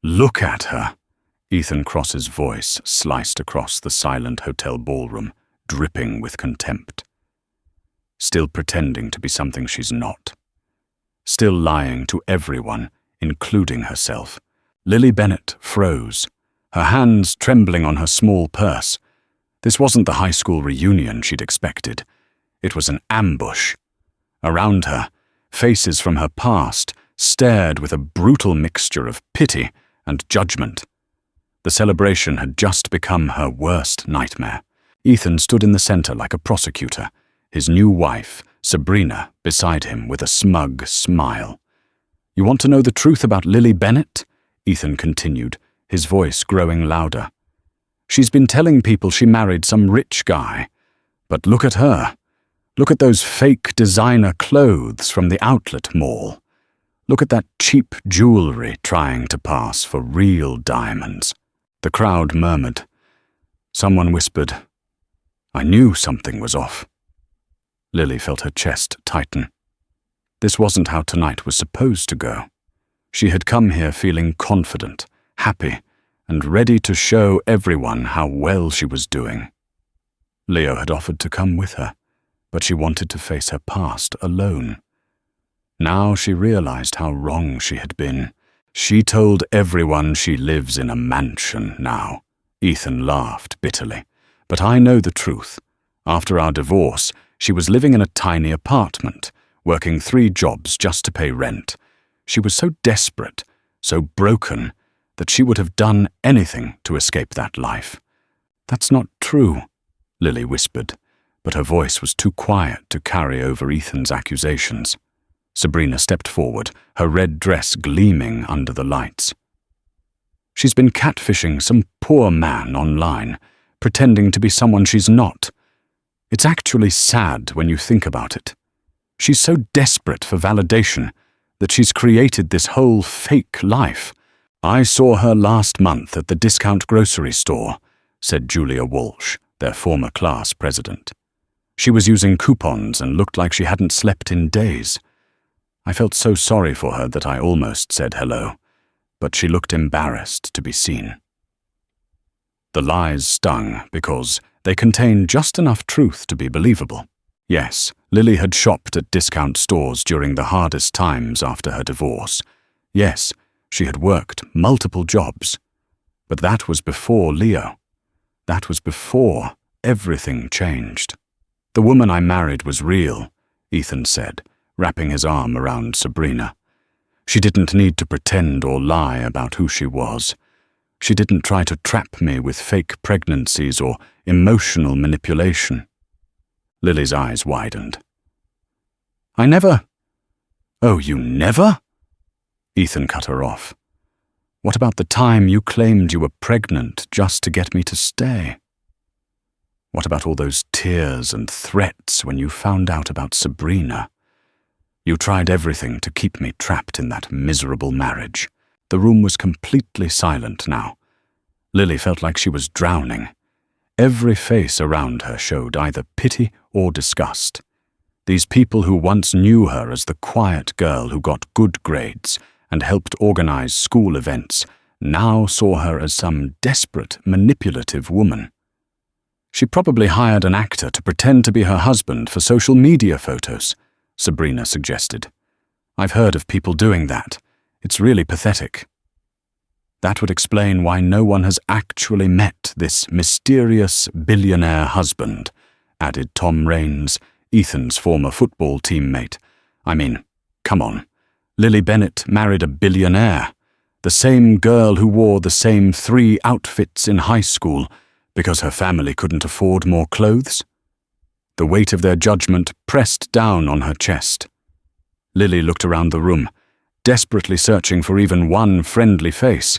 Look at her. Ethan Cross's voice sliced across the silent hotel ballroom, dripping with contempt. Still pretending to be something she's not. Still lying to everyone, including herself. Lily Bennett froze, her hands trembling on her small purse. This wasn't the high school reunion she'd expected. It was an ambush. Around her, faces from her past stared with a brutal mixture of pity and judgment. The celebration had just become her worst nightmare. Ethan stood in the center like a prosecutor, his new wife, Sabrina, beside him with a smug smile. "You want to know the truth about Lily Bennett?" Ethan continued, his voice growing louder. "She's been telling people she married some rich guy. But look at her. Look at those fake designer clothes from the outlet mall. Look at that cheap jewelry trying to pass for real diamonds." The crowd murmured. Someone whispered, "I knew something was off." Lily felt her chest tighten. This wasn't how tonight was supposed to go. She had come here feeling confident, happy, and ready to show everyone how well she was doing. Leo had offered to come with her, but she wanted to face her past alone. Now she realized how wrong she had been. She told everyone she lives in a mansion now. Ethan laughed bitterly. "But I know the truth. After our divorce, she was living in a tiny apartment, working 3 jobs just to pay rent. She was so desperate, so broken, that she would have done anything to escape that life." "That's not true," Lily whispered, but her voice was too quiet to carry over Ethan's accusations. Sabrina stepped forward, her red dress gleaming under the lights. "She's been catfishing some poor man online, pretending to be someone she's not. It's actually sad when you think about it. She's so desperate for validation that she's created this whole fake life. I saw her last month at the discount grocery store," said Julia Walsh, their former class president. "She was using coupons and looked like she hadn't slept in days. I felt so sorry for her that I almost said hello, but she looked embarrassed to be seen." The lies stung because they contained just enough truth to be believable. Yes, Lily had shopped at discount stores during the hardest times after her divorce. Yes, she had worked multiple jobs. But that was before Leo. That was before everything changed. "The woman I married was real," Ethan said, wrapping his arm around Sabrina. "She didn't need to pretend or lie about who she was. She didn't try to trap me with fake pregnancies or emotional manipulation." Lily's eyes widened. "I never—" "Oh, you never?" Ethan cut her off. "What about the time you claimed you were pregnant just to get me to stay? What about all those tears and threats when you found out about Sabrina? You tried everything to keep me trapped in that miserable marriage." The room was completely silent now. Lily felt like she was drowning. Every face around her showed either pity or disgust. These people who once knew her as the quiet girl who got good grades and helped organize school events now saw her as some desperate, manipulative woman. "She probably hired an actor to pretend to be her husband for social media photos," Sabrina suggested. "I've heard of people doing that. It's really pathetic." "That would explain why no one has actually met this mysterious billionaire husband," added Tom Raines, Ethan's former football teammate. "I mean, come on. Lily Bennett married a billionaire, the same girl who wore the same 3 outfits in high school because her family couldn't afford more clothes." The weight of their judgment pressed down on her chest. Lily looked around the room, desperately searching for even one friendly face,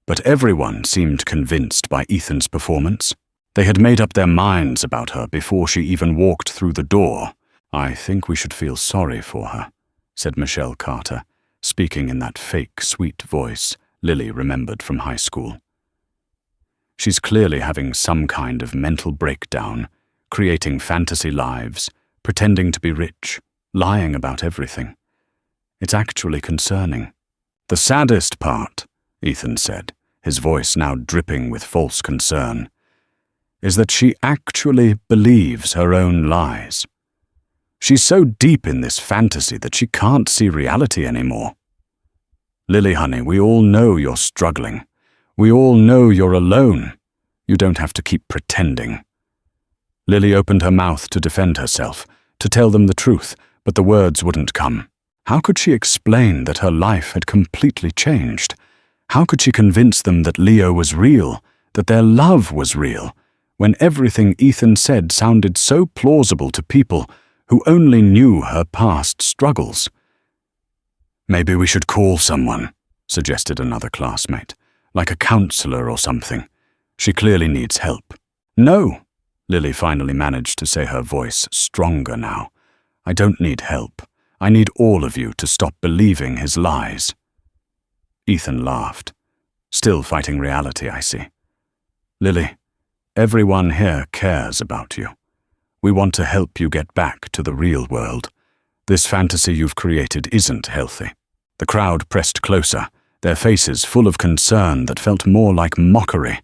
but everyone seemed convinced by Ethan's performance. They had made up their minds about her before she even walked through the door. "I think we should feel sorry for her," said Michelle Carter, speaking in that fake, sweet voice Lily remembered from high school. "She's clearly having some kind of mental breakdown, creating fantasy lives, pretending to be rich, lying about everything. It's actually concerning. The saddest part Ethan said, his voice now dripping with false concern, is that she actually believes her own lies. She's so deep in this fantasy that she can't see reality anymore. Lily, honey, we all know you're struggling. We all know you're alone. You don't have to keep pretending. Lily opened her mouth to defend herself, to tell them the truth, but the words wouldn't come. How could she explain that her life had completely changed? How could she convince them that Leo was real, that their love was real, when everything Ethan said sounded so plausible to people who only knew her past struggles? Maybe we should call someone, suggested another classmate, like a counselor or something. She clearly needs help. No, Lily finally managed to say, her voice stronger now. I don't need help. I need all of you to stop believing his lies. Ethan laughed. Still fighting reality, I see. Lily, everyone here cares about you. We want to help you get back to the real world. This fantasy you've created isn't healthy. The crowd pressed closer, their faces full of concern that felt more like mockery.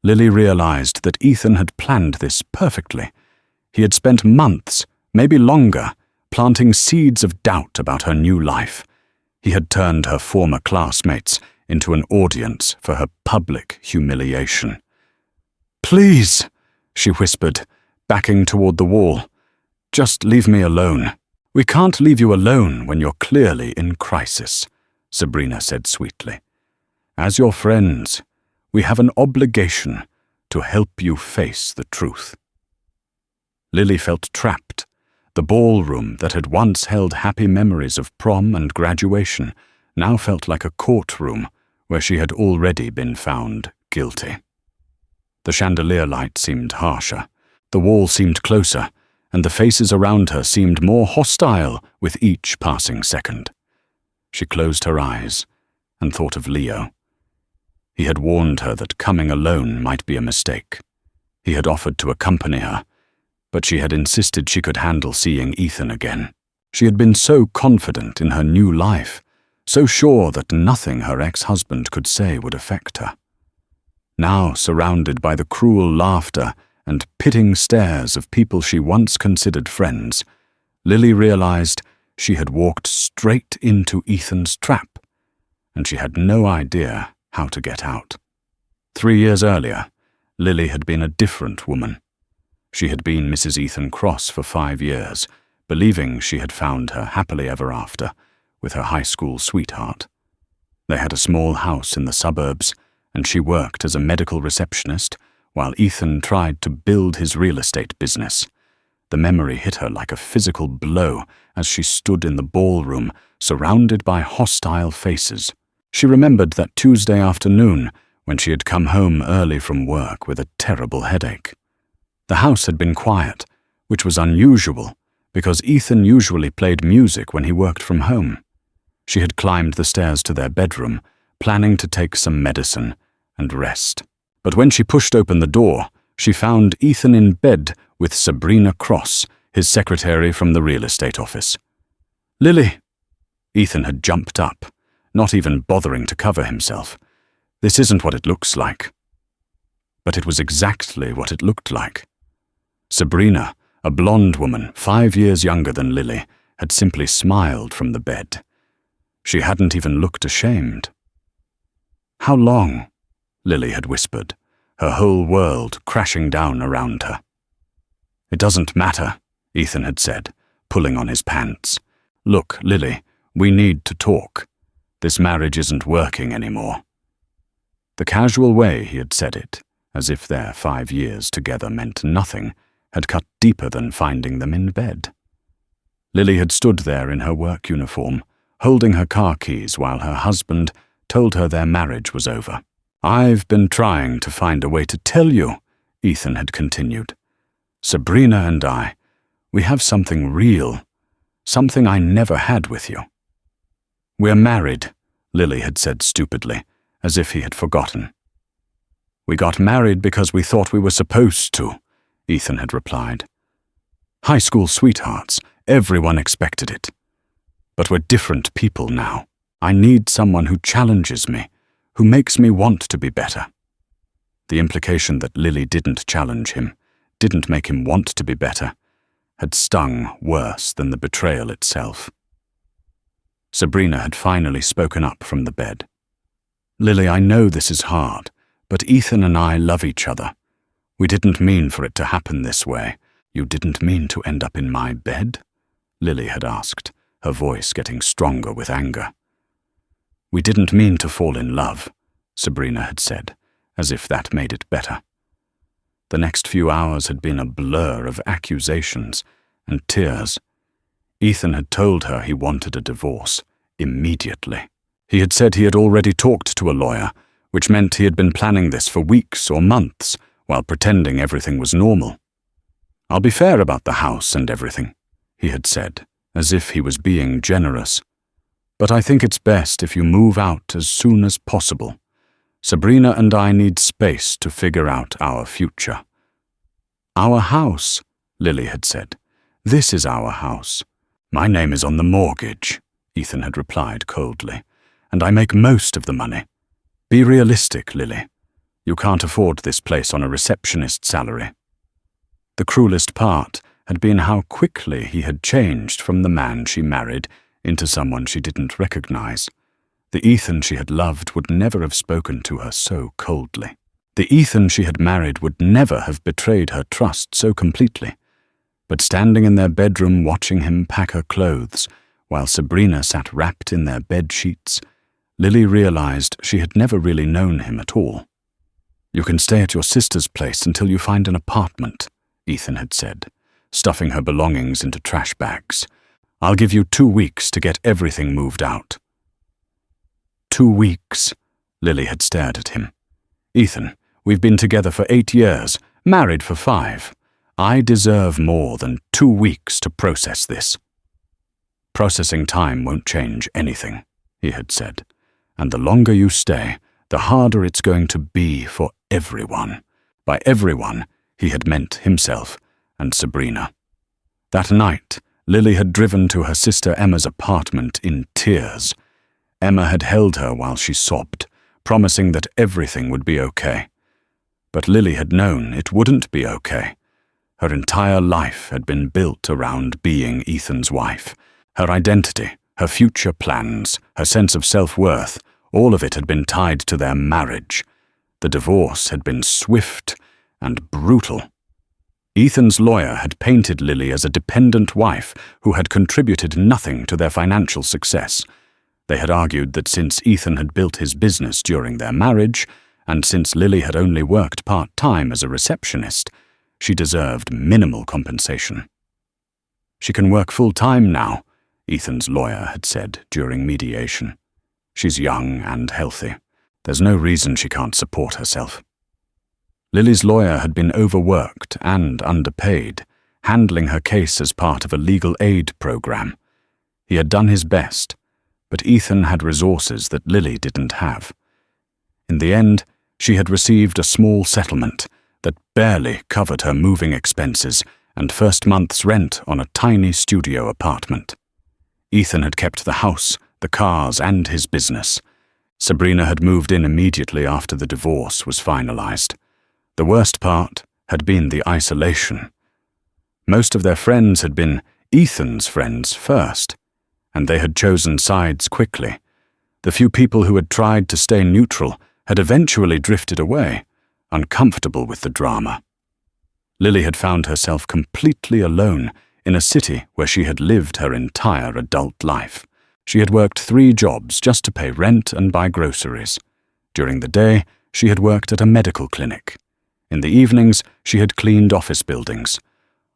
Lily realized that Ethan had planned this perfectly. He had spent months, maybe longer, planting seeds of doubt about her new life. He had turned her former classmates into an audience for her public humiliation. Please, she whispered, backing toward the wall. Just leave me alone. We can't leave you alone when you're clearly in crisis, Sabrina said sweetly. As your friends, we have an obligation to help you face the truth. Lily felt trapped. The ballroom that had once held happy memories of prom and graduation now felt like a courtroom where she had already been found guilty. The chandelier light seemed harsher, the wall seemed closer, and the faces around her seemed more hostile with each passing second. She closed her eyes and thought of Leo. He had warned her that coming alone might be a mistake. He had offered to accompany her, but she had insisted she could handle seeing Ethan again. She had been so confident in her new life, so sure that nothing her ex-husband could say would affect her. Now, surrounded by the cruel laughter and pitying stares of people she once considered friends, Lily realized she had walked straight into Ethan's trap, and she had no idea how to get out. 3 years earlier, Lily had been a different woman. She had been Mrs. Ethan Cross for 5 years, believing she had found her happily ever after with her high school sweetheart. They had a small house in the suburbs, and she worked as a medical receptionist while Ethan tried to build his real estate business. The memory hit her like a physical blow as she stood in the ballroom, surrounded by hostile faces. She remembered that Tuesday afternoon when she had come home early from work with a terrible headache. The house had been quiet, which was unusual because Ethan usually played music when he worked from home. She had climbed the stairs to their bedroom, planning to take some medicine and rest. But when she pushed open the door, she found Ethan in bed with Sabrina Cross, his secretary from the real estate office. Lily! Ethan had jumped up, not even bothering to cover himself. This isn't what it looks like. But it was exactly what it looked like. Sabrina, a blonde woman 5 years younger than Lily, had simply smiled from the bed. She hadn't even looked ashamed. How long? Lily had whispered, her whole world crashing down around her. It doesn't matter, Ethan had said, pulling on his pants. Look, Lily, we need to talk. This marriage isn't working anymore. The casual way he had said it, as if their 5 years together meant nothing, had cut deeper than finding them in bed. Lily had stood there in her work uniform, holding her car keys while her husband told her their marriage was over. I've been trying to find a way to tell you, Ethan had continued. Sabrina and I, we have something real, something I never had with you. We're married, Lily had said stupidly, as if he had forgotten. We got married because we thought we were supposed to, Ethan had replied. High school sweethearts, everyone expected it. But we're different people now. I need someone who challenges me, who makes me want to be better. The implication that Lily didn't challenge him, didn't make him want to be better, had stung worse than the betrayal itself. Sabrina had finally spoken up from the bed. "Lily, I know this is hard, but Ethan and I love each other. We didn't mean for it to happen this way." "You didn't mean to end up in my bed?" Lily had asked, her voice getting stronger with anger. "We didn't mean to fall in love," Sabrina had said, as if that made it better. The next few hours had been a blur of accusations and tears. Ethan had told her he wanted a divorce, immediately. He had said he had already talked to a lawyer, which meant he had been planning this for weeks or months, while pretending everything was normal. "I'll be fair about the house and everything," he had said, as if he was being generous. "But I think it's best if you move out as soon as possible. Sabrina and I need space to figure out our future." "Our house," Lily had said. "This is our house." "My name is on the mortgage," Ethan had replied coldly, "and I make most of the money. Be realistic, Lily. You can't afford this place on a receptionist salary." The cruelest part had been how quickly he had changed from the man she married into someone she didn't recognize. The Ethan she had loved would never have spoken to her so coldly. The Ethan she had married would never have betrayed her trust so completely. But standing in their bedroom watching him pack her clothes, while Sabrina sat wrapped in their bed sheets, Lily realized she had never really known him at all. "You can stay at your sister's place until you find an apartment," Ethan had said, stuffing her belongings into trash bags. "I'll give you 2 weeks to get everything moved out." 2 weeks, Lily had stared at him. "Ethan, we've been together for 8 years, married for 5. I deserve more than 2 weeks to process this." "Processing time won't change anything," he had said, "and the longer you stay, the harder it's going to be for everyone." By everyone, he had meant himself and Sabrina. That night, Lily had driven to her sister Emma's apartment in tears. Emma had held her while she sobbed, promising that everything would be okay. But Lily had known it wouldn't be okay. Her entire life had been built around being Ethan's wife. Her identity, her future plans, her sense of self-worth, all of it had been tied to their marriage. The divorce had been swift and brutal. Ethan's lawyer had painted Lily as a dependent wife who had contributed nothing to their financial success. They had argued that since Ethan had built his business during their marriage, and since Lily had only worked part-time as a receptionist, she deserved minimal compensation. "She can work full-time now," Ethan's lawyer had said during mediation. "She's young and healthy. There's no reason she can't support herself." Lily's lawyer had been overworked and underpaid, handling her case as part of a legal aid program. He had done his best, but Ethan had resources that Lily didn't have. In the end, she had received a small settlement that barely covered her moving expenses and first month's rent on a tiny studio apartment. Ethan had kept the house, the cars, and his business. Sabrina had moved in immediately after the divorce was finalized. The worst part had been the isolation. Most of their friends had been Ethan's friends first, and they had chosen sides quickly. The few people who had tried to stay neutral had eventually drifted away, uncomfortable with the drama. Lily had found herself completely alone in a city where she had lived her entire adult life. She had worked 3 jobs just to pay rent and buy groceries. During the day, she had worked at a medical clinic. In the evenings, she had cleaned office buildings.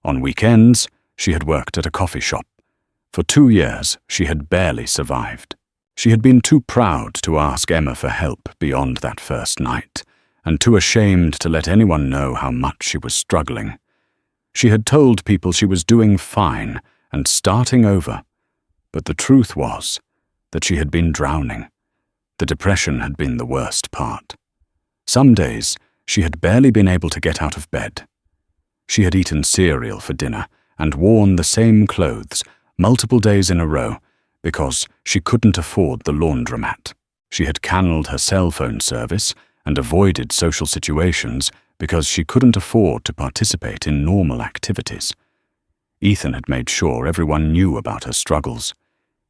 On weekends, she had worked at a coffee shop. For 2 years, she had barely survived. She had been too proud to ask Emma for help beyond that first night, and too ashamed to let anyone know how much she was struggling. She had told people she was doing fine and starting over, but the truth was that she had been drowning. The depression had been the worst part. Some days, she had barely been able to get out of bed. She had eaten cereal for dinner and worn the same clothes multiple days in a row because she couldn't afford the laundromat. She had cannelled her cell phone service and avoided social situations because she couldn't afford to participate in normal activities. Ethan had made sure everyone knew about her struggles.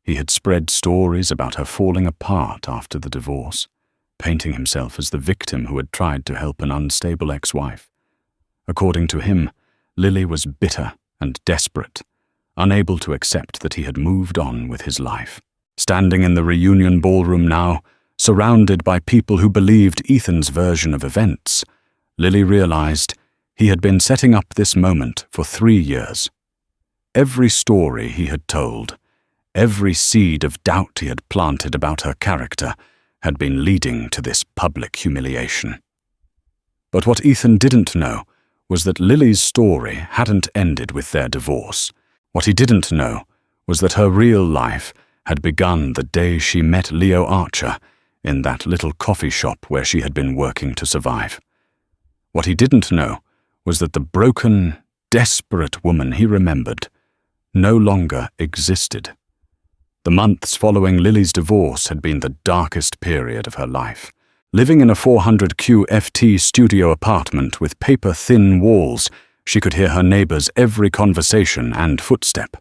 He had spread stories about her falling apart after the divorce, painting himself as the victim who had tried to help an unstable ex-wife. According to him, Lily was bitter and desperate, unable to accept that he had moved on with his life. Standing in the reunion ballroom now, surrounded by people who believed Ethan's version of events, Lily realized he had been setting up this moment for 3 years. Every story he had told, every seed of doubt he had planted about her character, had been leading to this public humiliation. But what Ethan didn't know was that Lily's story hadn't ended with their divorce. What he didn't know was that her real life had begun the day she met Leo Archer in that little coffee shop where she had been working to survive. What he didn't know was that the broken, desperate woman he remembered no longer existed. The months following Lily's divorce had been the darkest period of her life. Living in a 400 QFT studio apartment with paper-thin walls, she could hear her neighbors' every conversation and footstep.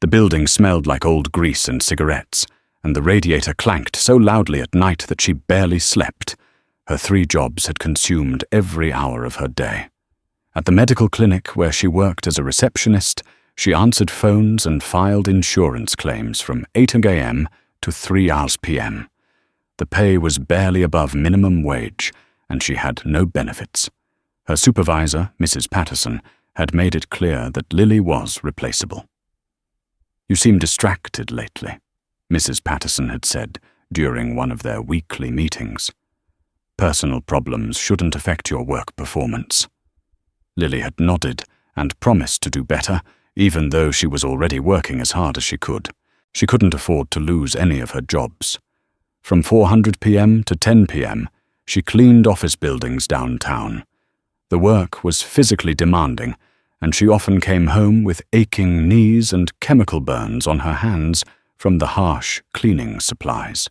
The building smelled like old grease and cigarettes, and the radiator clanked so loudly at night that she barely slept. Her 3 jobs had consumed every hour of her day. At the medical clinic where she worked as a receptionist, she answered phones and filed insurance claims from 8 a.m. to 3 p.m. The pay was barely above minimum wage, and she had no benefits. Her supervisor, Mrs. Patterson, had made it clear that Lily was replaceable. "You seem distracted lately," Mrs. Patterson had said during one of their weekly meetings. "Personal problems shouldn't affect your work performance." Lily had nodded and promised to do better, even though she was already working as hard as she could. She couldn't afford to lose any of her jobs. From 400 p.m. to 10 p.m., she cleaned office buildings downtown. The work was physically demanding, and she often came home with aching knees and chemical burns on her hands from the harsh cleaning supplies.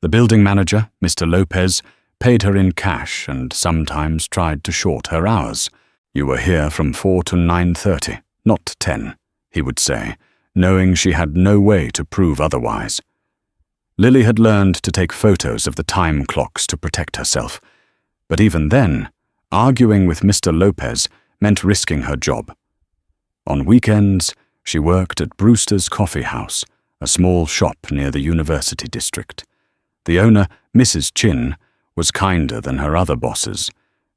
The building manager, Mr. Lopez, paid her in cash and sometimes tried to short her hours. "You were here from 4 to 9:30. Not 10, he would say, knowing she had no way to prove otherwise. Lily had learned to take photos of the time clocks to protect herself, but even then, arguing with Mr. Lopez meant risking her job. On weekends, she worked at Brewster's Coffee House, a small shop near the University District. The owner, Mrs. Chin, was kinder than her other bosses,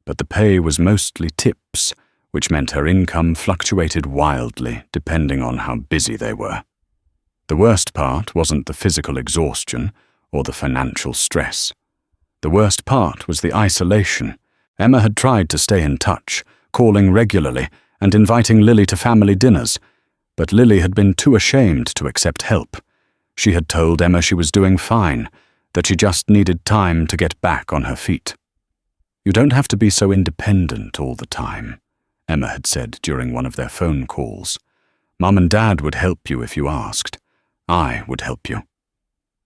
but the pay was mostly tips, which meant her income fluctuated wildly depending on how busy they were. The worst part wasn't the physical exhaustion or the financial stress. The worst part was the isolation. Emma had tried to stay in touch, calling regularly and inviting Lily to family dinners, but Lily had been too ashamed to accept help. She had told Emma she was doing fine, that she just needed time to get back on her feet. "You don't have to be so independent all the time," Emma had said during one of their phone calls. "Mum and Dad would help you if you asked. I would help you."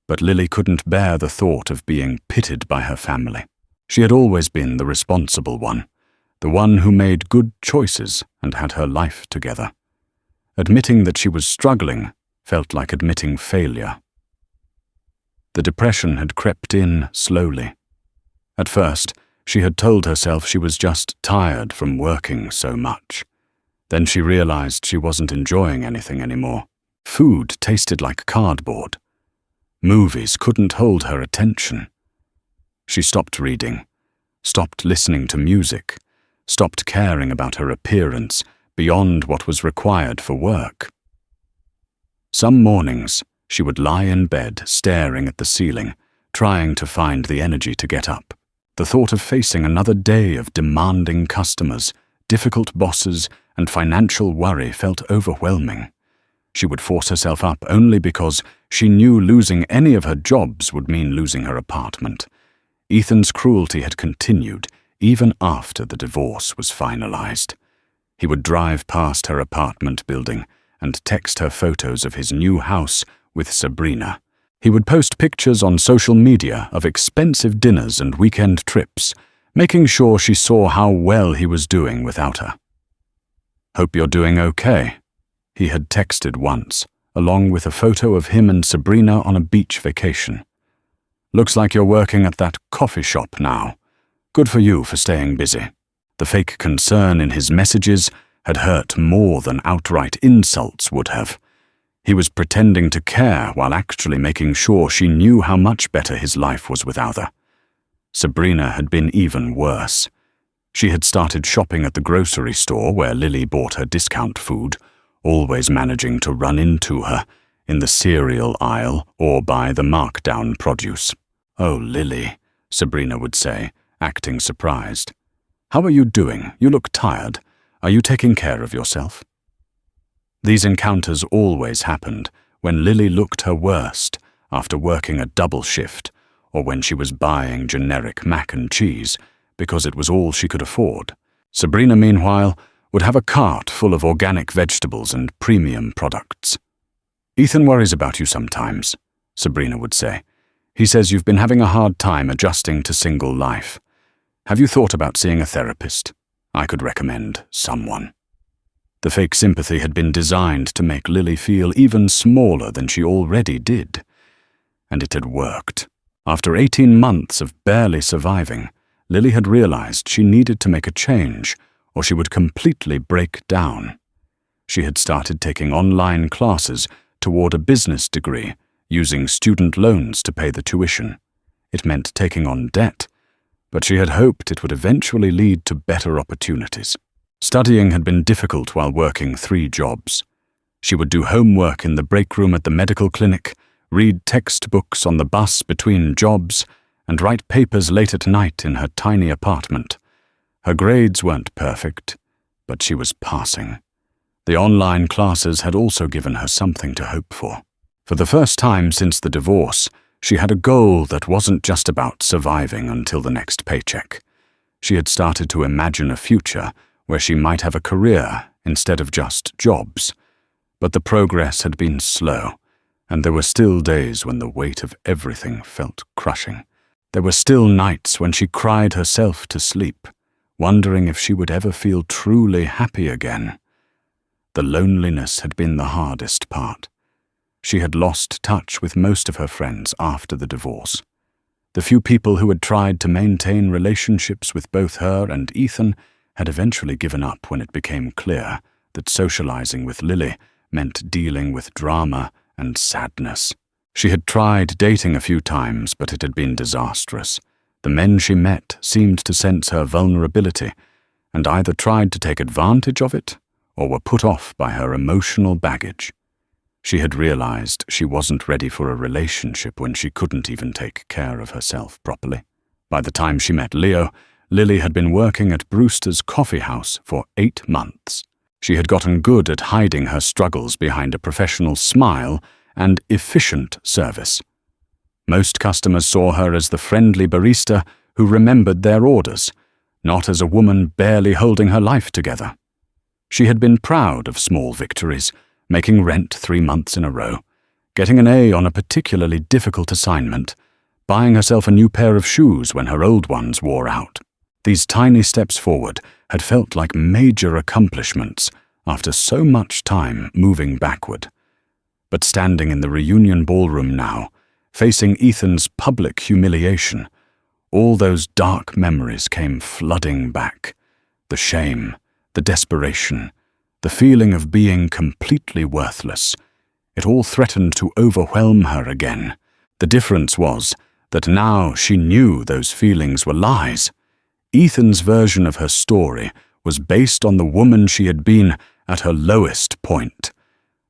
But Lily couldn't bear the thought of being pitied by her family. She had always been the responsible one, the one who made good choices and had her life together. Admitting that she was struggling felt like admitting failure. The depression had crept in slowly. At first, she had told herself she was just tired from working so much. Then she realized she wasn't enjoying anything anymore. Food tasted like cardboard. Movies couldn't hold her attention. She stopped reading, stopped listening to music, stopped caring about her appearance beyond what was required for work. Some mornings, she would lie in bed staring at the ceiling, trying to find the energy to get up. The thought of facing another day of demanding customers, difficult bosses, and financial worry felt overwhelming. She would force herself up only because she knew losing any of her jobs would mean losing her apartment. Ethan's cruelty had continued even after the divorce was finalized. He would drive past her apartment building and text her photos of his new house with Sabrina, He would post pictures on social media of expensive dinners and weekend trips, making sure she saw how well he was doing without her. "Hope you're doing okay," he had texted once, along with a photo of him and Sabrina on a beach vacation. "Looks like you're working at that coffee shop now. Good for you for staying busy." The fake concern in his messages had hurt more than outright insults would have. He was pretending to care while actually making sure she knew how much better his life was without her. Sabrina had been even worse. She had started shopping at the grocery store where Lily bought her discount food, always managing to run into her in the cereal aisle or buy the markdown produce. "Oh, Lily," Sabrina would say, acting surprised. "How are you doing? You look tired. Are you taking care of yourself?" These encounters always happened when Lily looked her worst after working a double shift or when she was buying generic mac and cheese because it was all she could afford. Sabrina, meanwhile, would have a cart full of organic vegetables and premium products. "Ethan worries about you sometimes," Sabrina would say. "He says you've been having a hard time adjusting to single life. Have you thought about seeing a therapist? I could recommend someone." The fake sympathy had been designed to make Lily feel even smaller than she already did. And it had worked. After 18 months of barely surviving, Lily had realized she needed to make a change, or she would completely break down. She had started taking online classes toward a business degree, using student loans to pay the tuition. It meant taking on debt, but she had hoped it would eventually lead to better opportunities. Studying had been difficult while working 3 jobs. She would do homework in the break room at the medical clinic, read textbooks on the bus between jobs, and write papers late at night in her tiny apartment. Her grades weren't perfect, but she was passing. The online classes had also given her something to hope for. For the first time since the divorce, she had a goal that wasn't just about surviving until the next paycheck. She had started to imagine a future where she might have a career instead of just jobs. But the progress had been slow, and there were still days when the weight of everything felt crushing. There were still nights when she cried herself to sleep, wondering if she would ever feel truly happy again. The loneliness had been the hardest part. She had lost touch with most of her friends after the divorce. The few people who had tried to maintain relationships with both her and Ethan had eventually given up when it became clear that socializing with Lily meant dealing with drama and sadness. She had tried dating a few times, but it had been disastrous. The men she met seemed to sense her vulnerability and either tried to take advantage of it or were put off by her emotional baggage. She had realized she wasn't ready for a relationship when she couldn't even take care of herself properly. By the time she met Leo, Lily had been working at Brewster's coffee house for 8 months. She had gotten good at hiding her struggles behind a professional smile and efficient service. Most customers saw her as the friendly barista who remembered their orders, not as a woman barely holding her life together. She had been proud of small victories, making rent 3 months in a row, getting an A on a particularly difficult assignment, buying herself a new pair of shoes when her old ones wore out. These tiny steps forward had felt like major accomplishments after so much time moving backward. But standing in the reunion ballroom now, facing Ethan's public humiliation, all those dark memories came flooding back. The shame, the desperation, the feeling of being completely worthless. It all threatened to overwhelm her again. The difference was that now she knew those feelings were lies. Ethan's version of her story was based on the woman she had been at her lowest point,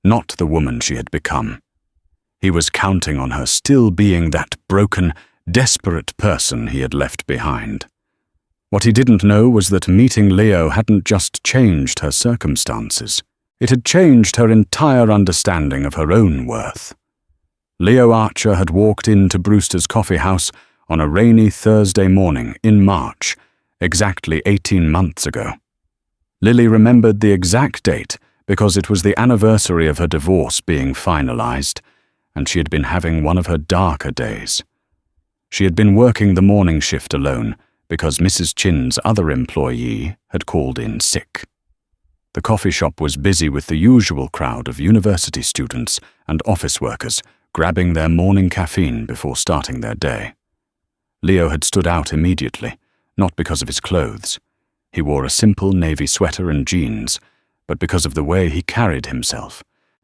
not the woman she had become. He was counting on her still being that broken, desperate person he had left behind. What he didn't know was that meeting Leo hadn't just changed her circumstances. It had changed her entire understanding of her own worth. Leo Archer had walked into Brewster's coffee house on a rainy Thursday morning in March, exactly 18 months ago. Lily remembered the exact date because it was the anniversary of her divorce being finalized, and she had been having one of her darker days. She had been working the morning shift alone because Mrs. Chin's other employee had called in sick. The coffee shop was busy with the usual crowd of university students and office workers grabbing their morning caffeine before starting their day. Leo had stood out immediately, not because of his clothes. He wore a simple navy sweater and jeans, but because of the way he carried himself.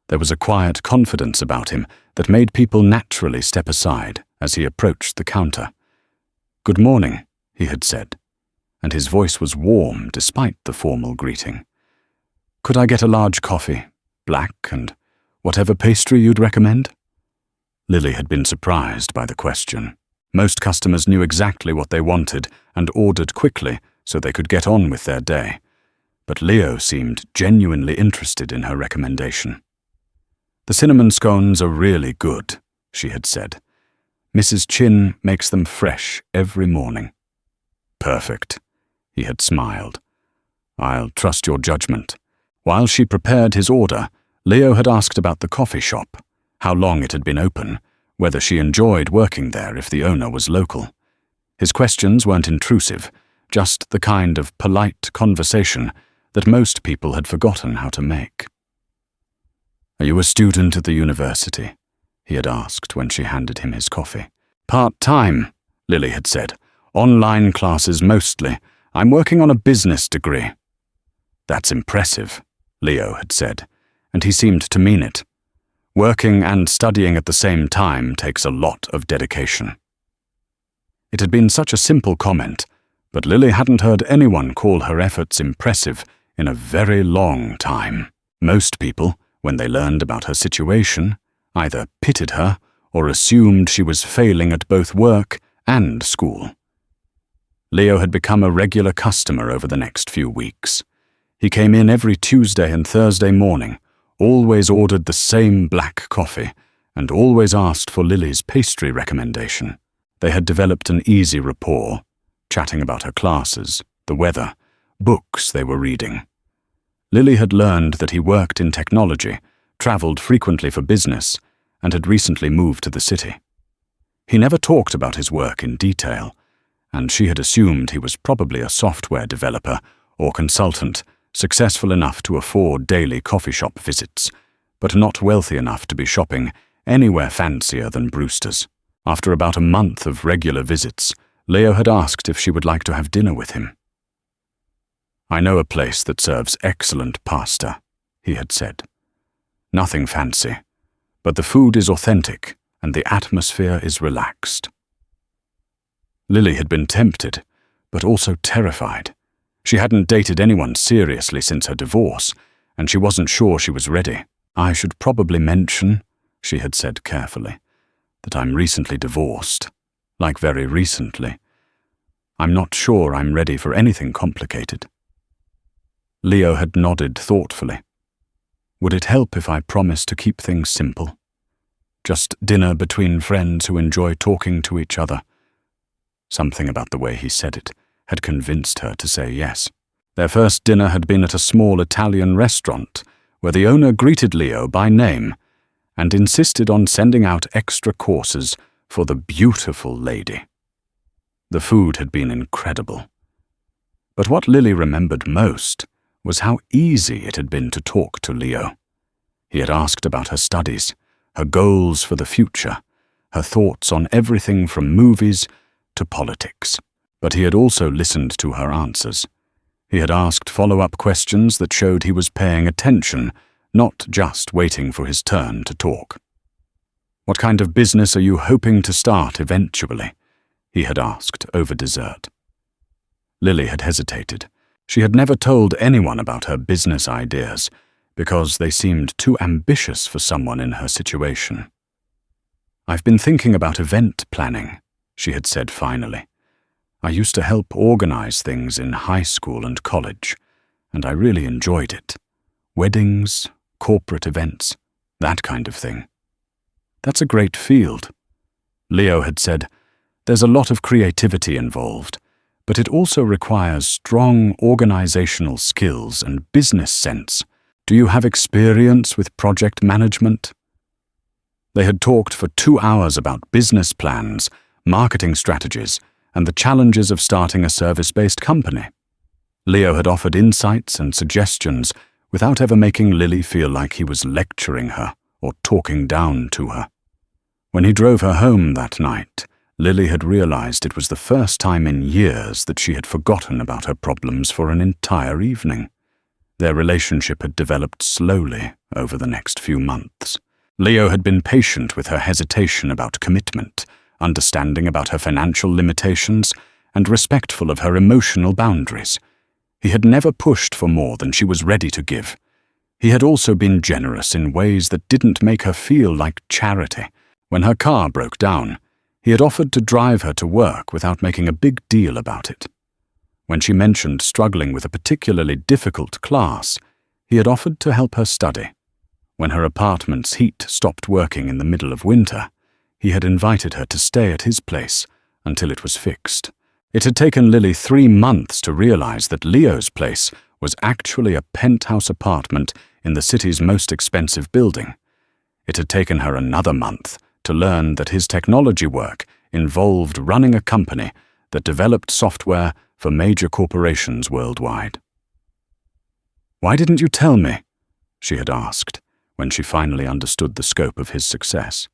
There was a quiet confidence about him that made people naturally step aside as he approached the counter. "Good morning," he had said, and his voice was warm despite the formal greeting. "Could I get a large coffee, black, and whatever pastry you'd recommend?" Lily had been surprised by the question. Most customers knew exactly what they wanted and ordered quickly so they could get on with their day. But Leo seemed genuinely interested in her recommendation. "The cinnamon scones are really good," she had said. "Mrs. Chin makes them fresh every morning." "Perfect," he had smiled. "I'll trust your judgment." While she prepared his order, Leo had asked about the coffee shop, how long it had been open, whether she enjoyed working there if the owner was local. His questions weren't intrusive, just the kind of polite conversation that most people had forgotten how to make. "Are you a student at the university?" he had asked when she handed him his coffee. "Part-time," Lily had said. "Online classes mostly. I'm working on a business degree." "That's impressive," Leo had said, and he seemed to mean it. Working and studying at the same time takes a lot of dedication. It had been such a simple comment, but Lily hadn't heard anyone call her efforts impressive in a very long time. Most people, when they learned about her situation, either pitied her or assumed she was failing at both work and school. Leo had become a regular customer over the next few weeks. He came in every Tuesday and Thursday morning, always ordered the same black coffee, and always asked for Lily's pastry recommendation. They had developed an easy rapport, chatting about her classes, the weather, books they were reading. Lily had learned that he worked in technology, traveled frequently for business, and had recently moved to the city. He never talked about his work in detail, and she had assumed he was probably a software developer or consultant, successful enough to afford daily coffee shop visits, but not wealthy enough to be shopping anywhere fancier than Brewster's. After about a month of regular visits, Leo had asked if she would like to have dinner with him. "I know a place that serves excellent pasta," he had said. "Nothing fancy, but the food is authentic and the atmosphere is relaxed." Lily had been tempted, but also terrified. She hadn't dated anyone seriously since her divorce, and she wasn't sure she was ready. "I should probably mention," she had said carefully, "that I'm recently divorced, like very recently. I'm not sure I'm ready for anything complicated." Leo had nodded thoughtfully. "Would it help if I promised to keep things simple? Just dinner between friends who enjoy talking to each other?" Something about the way he said it had convinced her to say yes. Their first dinner had been at a small Italian restaurant, where the owner greeted Leo by name and insisted on sending out extra courses for the beautiful lady. The food had been incredible. But what Lily remembered most was how easy it had been to talk to Leo. He had asked about her studies, her goals for the future, her thoughts on everything from movies to politics. But he had also listened to her answers. He had asked follow-up questions that showed he was paying attention, not just waiting for his turn to talk. "What kind of business are you hoping to start eventually?" he had asked over dessert. Lily had hesitated. She had never told anyone about her business ideas because they seemed too ambitious for someone in her situation. "I've been thinking about event planning," she had said finally. "I used to help organize things in high school and college, and I really enjoyed it. Weddings, corporate events, that kind of thing." "That's a great field." Leo had said, "There's a lot of creativity involved, but it also requires strong organizational skills and business sense. Do you have experience with project management?" They had talked for 2 hours about business plans, marketing strategies, and the challenges of starting a service-based company. Leo had offered insights and suggestions without ever making Lily feel like he was lecturing her or talking down to her. When he drove her home that night, Lily had realized it was the first time in years that she had forgotten about her problems for an entire evening. Their relationship had developed slowly over the next few months. Leo had been patient with her hesitation about commitment, understanding about her financial limitations, and respectful of her emotional boundaries. He had never pushed for more than she was ready to give. He had also been generous in ways that didn't make her feel like charity. When her car broke down, he had offered to drive her to work without making a big deal about it. When she mentioned struggling with a particularly difficult class, he had offered to help her study. When her apartment's heat stopped working in the middle of winter, he had invited her to stay at his place until it was fixed. It had taken Lily 3 months to realize that Leo's place was actually a penthouse apartment in the city's most expensive building. It had taken her another month to learn that his technology work involved running a company that developed software for major corporations worldwide. "Why didn't you tell me?" she had asked when she finally understood the scope of his success.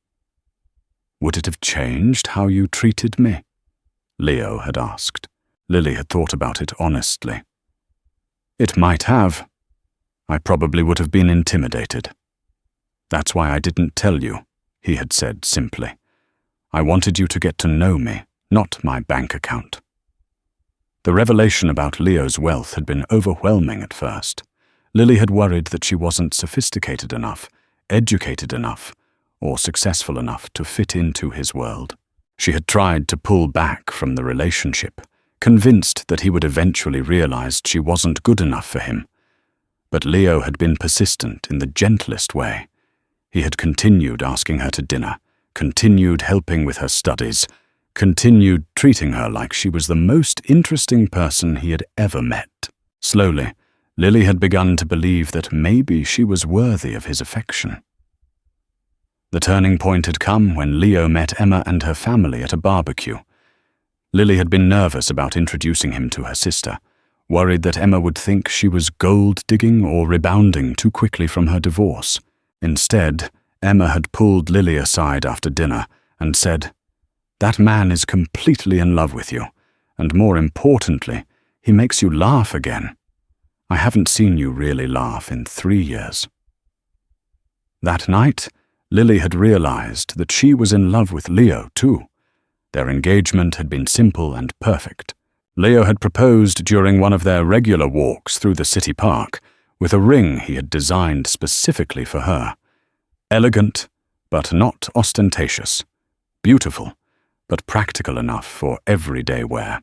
"Would it have changed how you treated me?" Leo had asked. Lily had thought about it honestly. "It might have. I probably would have been intimidated. That's why I didn't tell you," he had said simply. "I wanted you to get to know me, not my bank account." The revelation about Leo's wealth had been overwhelming at first. Lily had worried that she wasn't sophisticated enough, educated enough, or successful enough to fit into his world. She had tried to pull back from the relationship, convinced that he would eventually realize she wasn't good enough for him. But Leo had been persistent in the gentlest way. He had continued asking her to dinner, continued helping with her studies, continued treating her like she was the most interesting person he had ever met. Slowly, Lily had begun to believe that maybe she was worthy of his affection. The turning point had come when Leo met Emma and her family at a barbecue. Lily had been nervous about introducing him to her sister, worried that Emma would think she was gold-digging or rebounding too quickly from her divorce. Instead, Emma had pulled Lily aside after dinner and said, "That man is completely in love with you, and more importantly, he makes you laugh again. I haven't seen you really laugh in 3 years." That night, Lily had realized that she was in love with Leo too. Their engagement had been simple and perfect. Leo had proposed during one of their regular walks through the city park with a ring he had designed specifically for her. Elegant, but not ostentatious. Beautiful, but practical enough for everyday wear.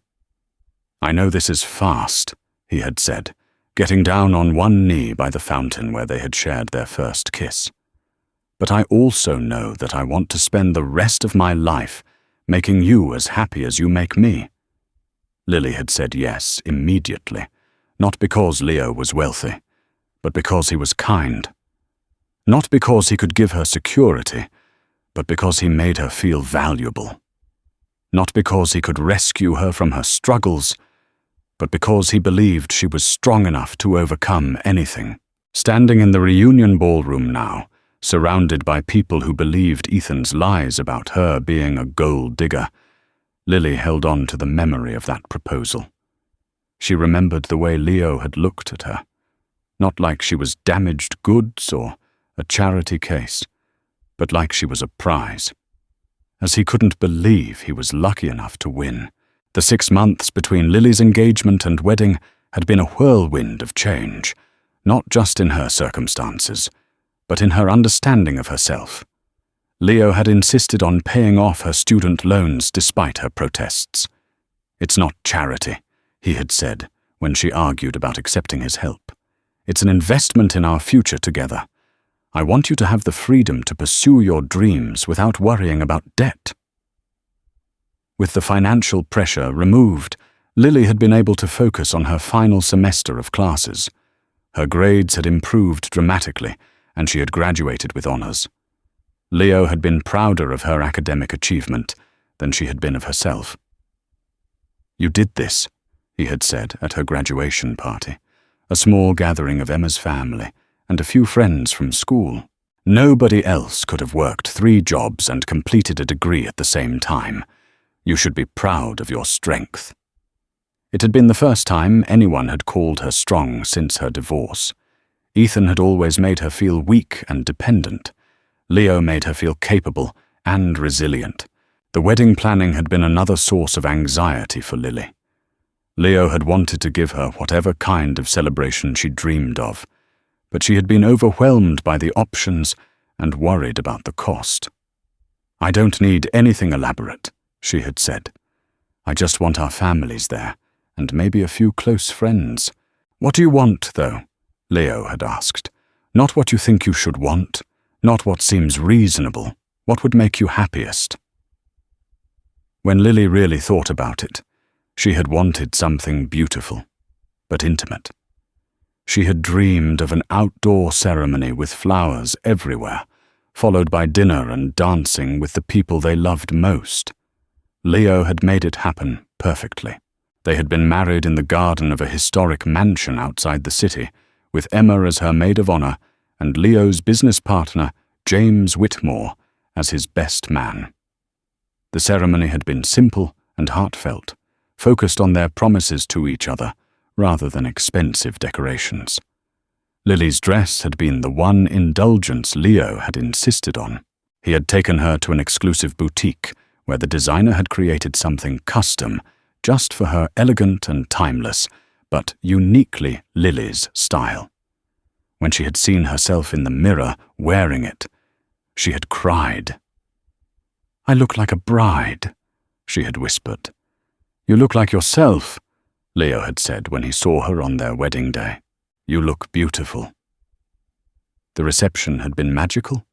"I know this is fast," he had said, getting down on one knee by the fountain where they had shared their first kiss. "But I also know that I want to spend the rest of my life making you as happy as you make me." Lily had said yes immediately, not because Leo was wealthy, but because he was kind. Not because he could give her security, but because he made her feel valuable. Not because he could rescue her from her struggles, but because he believed she was strong enough to overcome anything. Standing in the reunion ballroom now, surrounded by people who believed Ethan's lies about her being a gold digger, Lily held on to the memory of that proposal. She remembered the way Leo had looked at her, not like she was damaged goods or a charity case, but like she was a prize. As he couldn't believe he was lucky enough to win. The 6 months between Lily's engagement and wedding had been a whirlwind of change, not just in her circumstances, but in her understanding of herself. Leo had insisted on paying off her student loans despite her protests. "It's not charity," he had said when she argued about accepting his help. "It's an investment in our future together. I want you to have the freedom to pursue your dreams without worrying about debt." With the financial pressure removed, Lily had been able to focus on her final semester of classes. Her grades had improved dramatically, and she had graduated with honors. Leo had been prouder of her academic achievement than she had been of herself. "You did this," he had said at her graduation party, a small gathering of Emma's family and a few friends from school. "Nobody else could have worked 3 jobs and completed a degree at the same time. You should be proud of your strength." It had been the first time anyone had called her strong since her divorce. Ethan had always made her feel weak and dependent. Leo made her feel capable and resilient. The wedding planning had been another source of anxiety for Lily. Leo had wanted to give her whatever kind of celebration she dreamed of, but she had been overwhelmed by the options and worried about the cost. "I don't need anything elaborate," she had said. "I just want our families there, and maybe a few close friends." "What do you want, though?" Leo had asked. "Not what you think you should want, not what seems reasonable. What would make you happiest?" When Lily really thought about it, she had wanted something beautiful, but intimate. She had dreamed of an outdoor ceremony with flowers everywhere, followed by dinner and dancing with the people they loved most. Leo had made it happen perfectly. They had been married in the garden of a historic mansion outside the city, with Emma as her maid of honor and Leo's business partner, James Whitmore, as his best man. The ceremony had been simple and heartfelt, focused on their promises to each other rather than expensive decorations. Lily's dress had been the one indulgence Leo had insisted on. He had taken her to an exclusive boutique where the designer had created something custom just for her, elegant and timeless, but uniquely Lily's style. When she had seen herself in the mirror wearing it, she had cried. "I look like a bride," she had whispered. "You look like yourself," Leo had said when he saw her on their wedding day. "You look beautiful." The reception had been magical.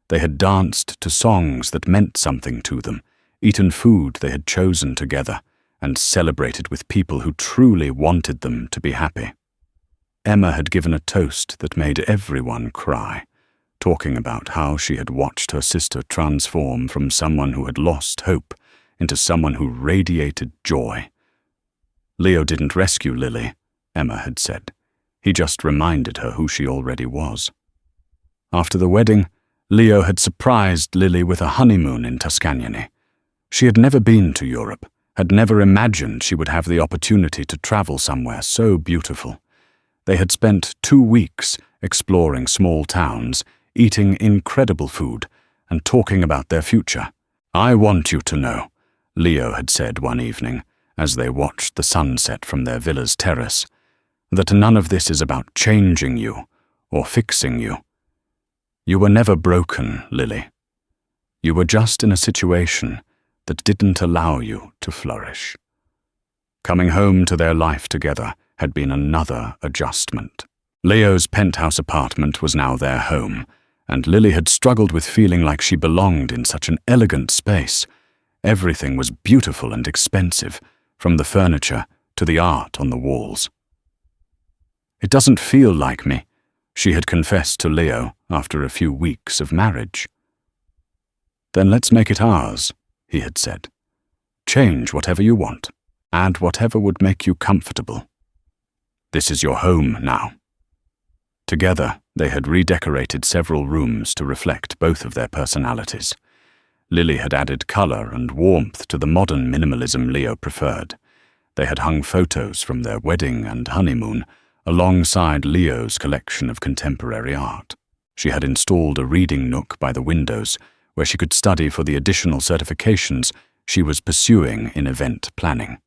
They had danced to songs that meant something to them, eaten food they had chosen together, and celebrated with people who truly wanted them to be happy. Emma had given a toast that made everyone cry, talking about how she had watched her sister transform from someone who had lost hope into someone who radiated joy. "Leo didn't rescue Lily," Emma had said. "He just reminded her who she already was." After the wedding, Leo had surprised Lily with a honeymoon in Tuscany. She had never been to Europe, had never imagined she would have the opportunity to travel somewhere so beautiful. They had spent 2 weeks exploring small towns, eating incredible food, and talking about their future. "I want you to know," Leo had said one evening, as they watched the sunset from their villa's terrace, "that none of this is about changing you or fixing you. You were never broken, Lily. You were just in a situation that didn't allow you to flourish." Coming home to their life together had been another adjustment. Leo's penthouse apartment was now their home, and Lily had struggled with feeling like she belonged in such an elegant space. Everything was beautiful and expensive, from the furniture to the art on the walls. "It doesn't feel like me," she had confessed to Leo after a few weeks of marriage. "Then let's make it ours," he had said. "Change whatever you want. Add whatever would make you comfortable. This is your home now." Together, they had redecorated several rooms to reflect both of their personalities. Lily had added color and warmth to the modern minimalism Leo preferred. They had hung photos from their wedding and honeymoon alongside Leo's collection of contemporary art. She had installed a reading nook by the windows where she could study for the additional certifications she was pursuing in event planning.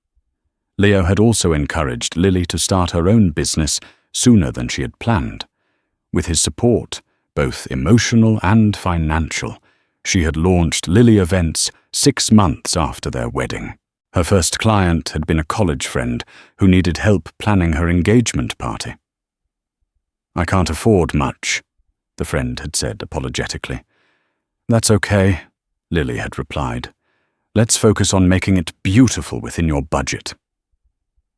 Leo had also encouraged Lily to start her own business sooner than she had planned. With his support, both emotional and financial, she had launched Lily Events 6 months after their wedding. Her first client had been a college friend who needed help planning her engagement party. "I can't afford much," the friend had said apologetically. "That's okay," Lily had replied. "Let's focus on making it beautiful within your budget."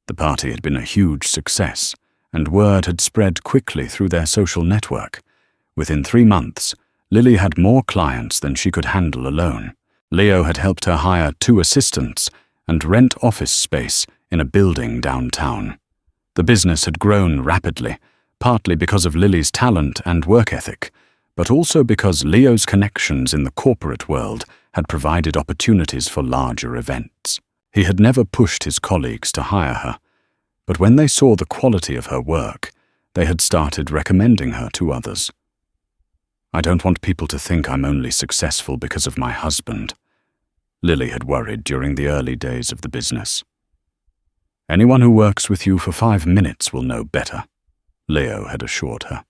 The party had been a huge success, and word had spread quickly through their social network. Within 3 months, Lily had more clients than she could handle alone. Leo had helped her hire 2 assistants and rent office space in a building downtown. The business had grown rapidly, partly because of Lily's talent and work ethic, but also because Leo's connections in the corporate world had provided opportunities for larger events. He had never pushed his colleagues to hire her, but when they saw the quality of her work, they had started recommending her to others. "I don't want people to think I'm only successful because of my husband," Lily had worried during the early days of the business. "Anyone who works with you for 5 minutes will know better," Leo had assured her.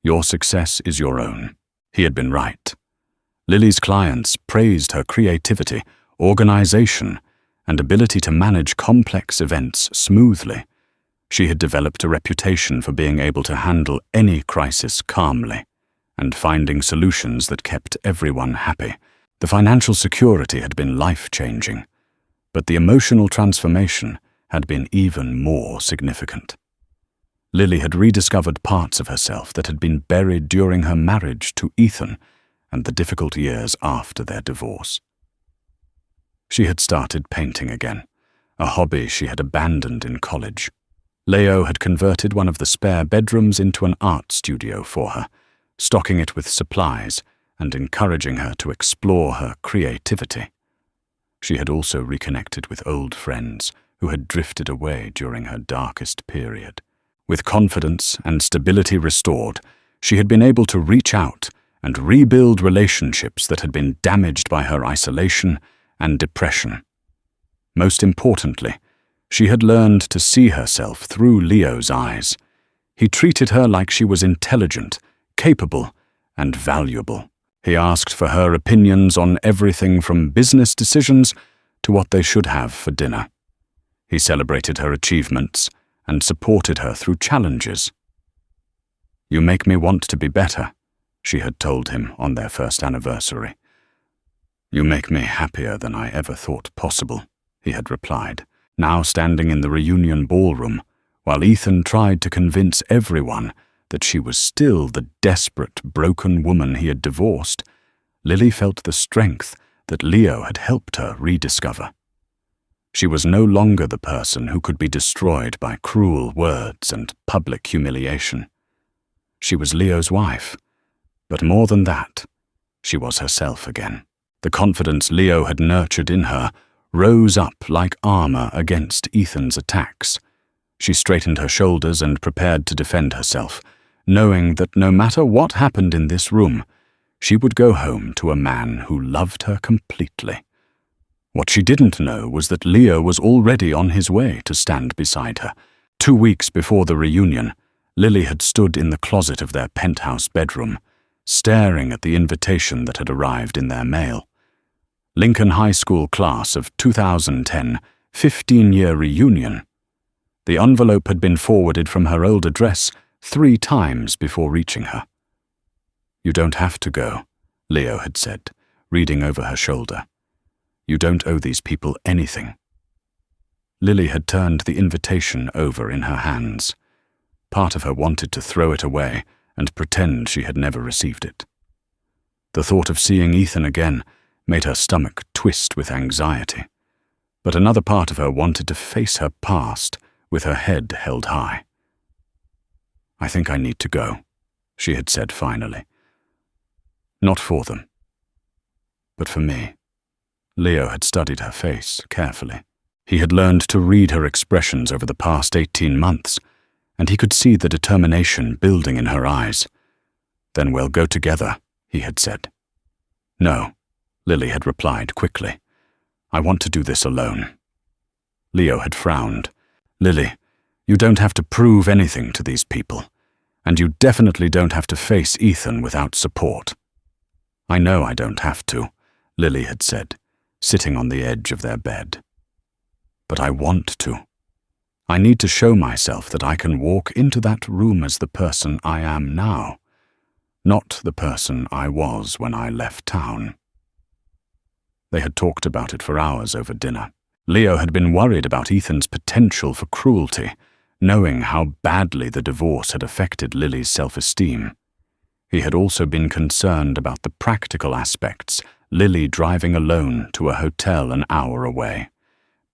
"Your success is your own." He had been right. Lily's clients praised her creativity, organization, and ability to manage complex events smoothly. She had developed a reputation for being able to handle any crisis calmly and finding solutions that kept everyone happy. The financial security had been life-changing, but the emotional transformation had been even more significant. Lily had rediscovered parts of herself that had been buried during her marriage to Ethan and the difficult years after their divorce. She had started painting again, a hobby she had abandoned in college. Leo had converted one of the spare bedrooms into an art studio for her, stocking it with supplies and encouraging her to explore her creativity. She had also reconnected with old friends who had drifted away during her darkest period. With confidence and stability restored, she had been able to reach out and rebuild relationships that had been damaged by her isolation and depression. Most importantly, she had learned to see herself through Leo's eyes. He treated her like she was intelligent, capable, and valuable. He asked for her opinions on everything from business decisions to what they should have for dinner. He celebrated her achievements and supported her through challenges. "You make me want to be better," she had told him on their first anniversary. "You make me happier than I ever thought possible," he had replied, now standing in the reunion ballroom, while Ethan tried to convince everyone that she was still the desperate, broken woman he had divorced. Lily felt the strength that Leo had helped her rediscover. She was no longer the person who could be destroyed by cruel words and public humiliation. She was Leo's wife, but more than that, she was herself again. The confidence Leo had nurtured in her rose up like armor against Ethan's attacks. She straightened her shoulders and prepared to defend herself, knowing that no matter what happened in this room, she would go home to a man who loved her completely. What she didn't know was that Leo was already on his way to stand beside her. 2 weeks before the reunion, Lily had stood in the closet of their penthouse bedroom, staring at the invitation that had arrived in their mail. Lincoln High School class of 2010, 15-year reunion. The envelope had been forwarded from her old address 3 times before reaching her. "You don't have to go," Leo had said, reading over her shoulder. "You don't owe these people anything." Lily had turned the invitation over in her hands. Part of her wanted to throw it away and pretend she had never received it. The thought of seeing Ethan again made her stomach twist with anxiety, but another part of her wanted to face her past with her head held high. "I think I need to go," she had said finally. "Not for them, but for me." Leo had studied her face carefully. He had learned to read her expressions over the past 18 months, and he could see the determination building in her eyes. "Then we'll go together," he had said. "No," Lily had replied quickly. "I want to do this alone." Leo had frowned. "Lily, you don't have to prove anything to these people, and you definitely don't have to face Ethan without support." "I know I don't have to," Lily had said, sitting on the edge of their bed. "But I want to. I need to show myself that I can walk into that room as the person I am now, not the person I was when I left town." They had talked about it for hours over dinner. Leo had been worried about Ethan's potential for cruelty, knowing how badly the divorce had affected Lily's self-esteem. He had also been concerned about the practical aspects, Lily driving alone to a hotel an hour away,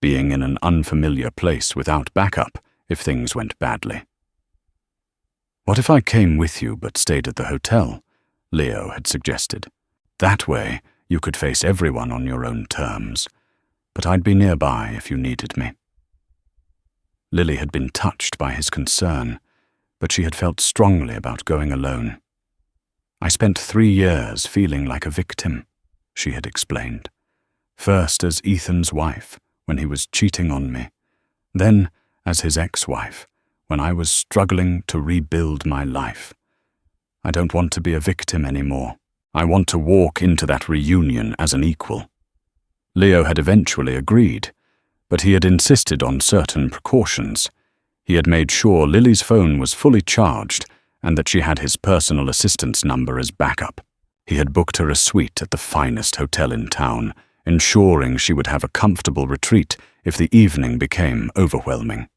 being in an unfamiliar place without backup if things went badly. "What if I came with you but stayed at the hotel?" Leo had suggested. "That way, you could face everyone on your own terms, but I'd be nearby if you needed me." Lily had been touched by his concern, but she had felt strongly about going alone. "I spent 3 years feeling like a victim," she had explained. "First as Ethan's wife, when he was cheating on me, then as his ex-wife, when I was struggling to rebuild my life. I don't want to be a victim anymore. I want to walk into that reunion as an equal." Leo had eventually agreed, but he had insisted on certain precautions. He had made sure Lily's phone was fully charged and that she had his personal assistant's number as backup. He had booked her a suite at the finest hotel in town, ensuring she would have a comfortable retreat if the evening became overwhelming.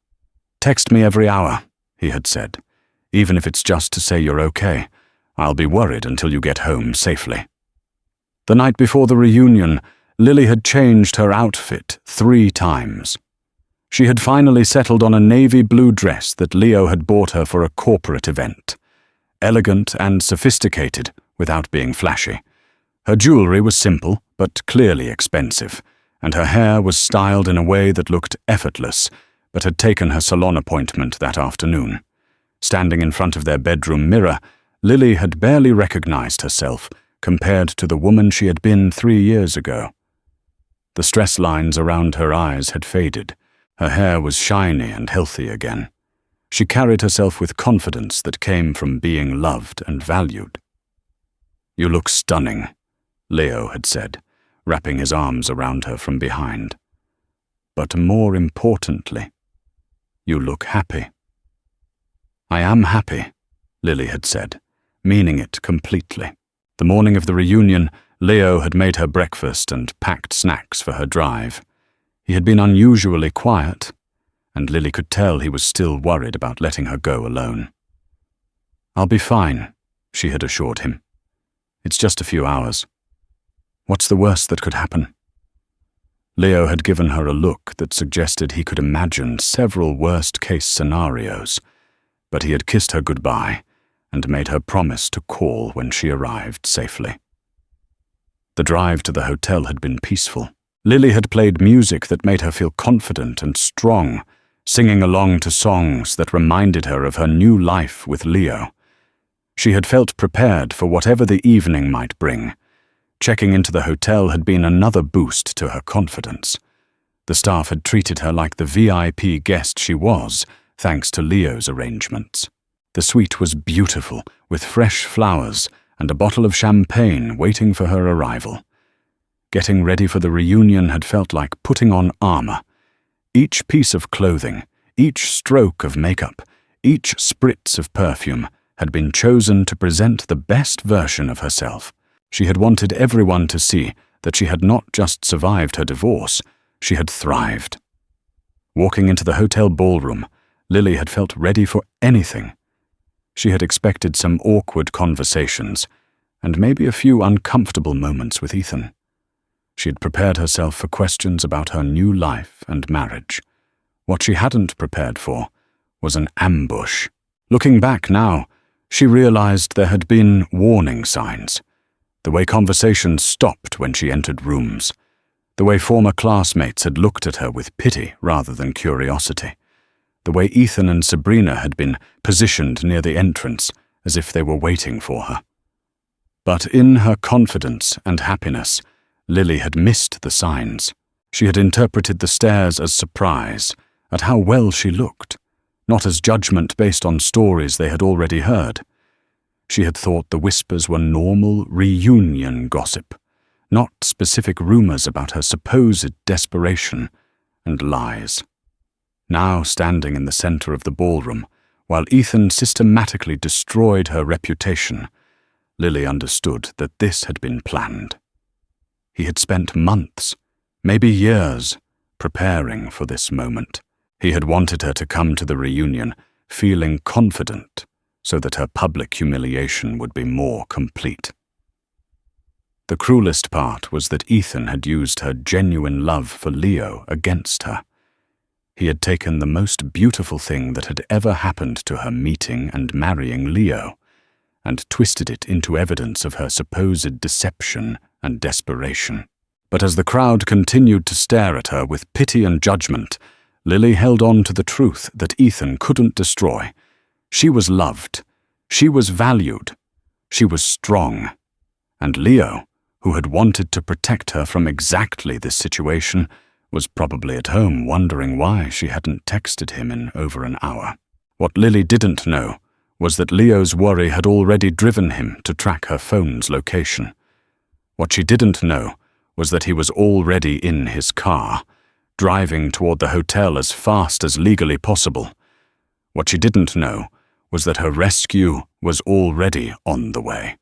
"Text me every hour," he had said. "Even if it's just to say you're okay. I'll be worried until you get home safely." The night before the reunion, Lily had changed her outfit 3 times. She had finally settled on a navy blue dress that Leo had bought her for a corporate event. Elegant and sophisticated without being flashy. Her jewelry was simple but clearly expensive, and her hair was styled in a way that looked effortless, but had taken her salon appointment that afternoon. Standing in front of their bedroom mirror, Lily had barely recognized herself compared to the woman she had been 3 years ago. The stress lines around her eyes had faded. Her hair was shiny and healthy again. She carried herself with confidence that came from being loved and valued. "You look stunning," Leo had said, wrapping his arms around her from behind. "But more importantly, you look happy." "I am happy," Lily had said, meaning it completely. The morning of the reunion, Leo had made her breakfast and packed snacks for her drive. He had been unusually quiet, and Lily could tell he was still worried about letting her go alone. "I'll be fine," she had assured him. "It's just a few hours. What's the worst that could happen?" Leo had given her a look that suggested he could imagine several worst-case scenarios, but he had kissed her goodbye and made her promise to call when she arrived safely. The drive to the hotel had been peaceful. Lily had played music that made her feel confident and strong, singing along to songs that reminded her of her new life with Leo. She had felt prepared for whatever the evening might bring. Checking into the hotel had been another boost to her confidence. The staff had treated her like the VIP guest she was, thanks to Leo's arrangements. The suite was beautiful, with fresh flowers and a bottle of champagne waiting for her arrival. Getting ready for the reunion had felt like putting on armor. Each piece of clothing, each stroke of makeup, each spritz of perfume had been chosen to present the best version of herself. She had wanted everyone to see that she had not just survived her divorce, she had thrived. Walking into the hotel ballroom, Lily had felt ready for anything. She had expected some awkward conversations, and maybe a few uncomfortable moments with Ethan. She had prepared herself for questions about her new life and marriage. What she hadn't prepared for was an ambush. Looking back now, she realized there had been warning signs. The way conversations stopped when she entered rooms. The way former classmates had looked at her with pity rather than curiosity. The way Ethan and Sabrina had been positioned near the entrance as if they were waiting for her. But in her confidence and happiness, Lily had missed the signs. She had interpreted the stares as surprise at how well she looked, not as judgment based on stories they had already heard. She had thought the whispers were normal reunion gossip, not specific rumors about her supposed desperation and lies. Now standing in the center of the ballroom, while Ethan systematically destroyed her reputation, Lily understood that this had been planned. He had spent months, maybe years, preparing for this moment. He had wanted her to come to the reunion feeling confident, so that her public humiliation would be more complete. The cruelest part was that Ethan had used her genuine love for Leo against her. He had taken the most beautiful thing that had ever happened to her meeting and marrying Leo, and twisted it into evidence of her supposed deception and desperation. But as the crowd continued to stare at her with pity and judgment, Lily held on to the truth that Ethan couldn't destroy. She was loved, she was valued, she was strong, and Leo, who had wanted to protect her from exactly this situation, was probably at home wondering why she hadn't texted him in over an hour. What Lily didn't know was that Leo's worry had already driven him to track her phone's location. What she didn't know was that he was already in his car, driving toward the hotel as fast as legally possible. What she didn't know was that her rescue was already on the way.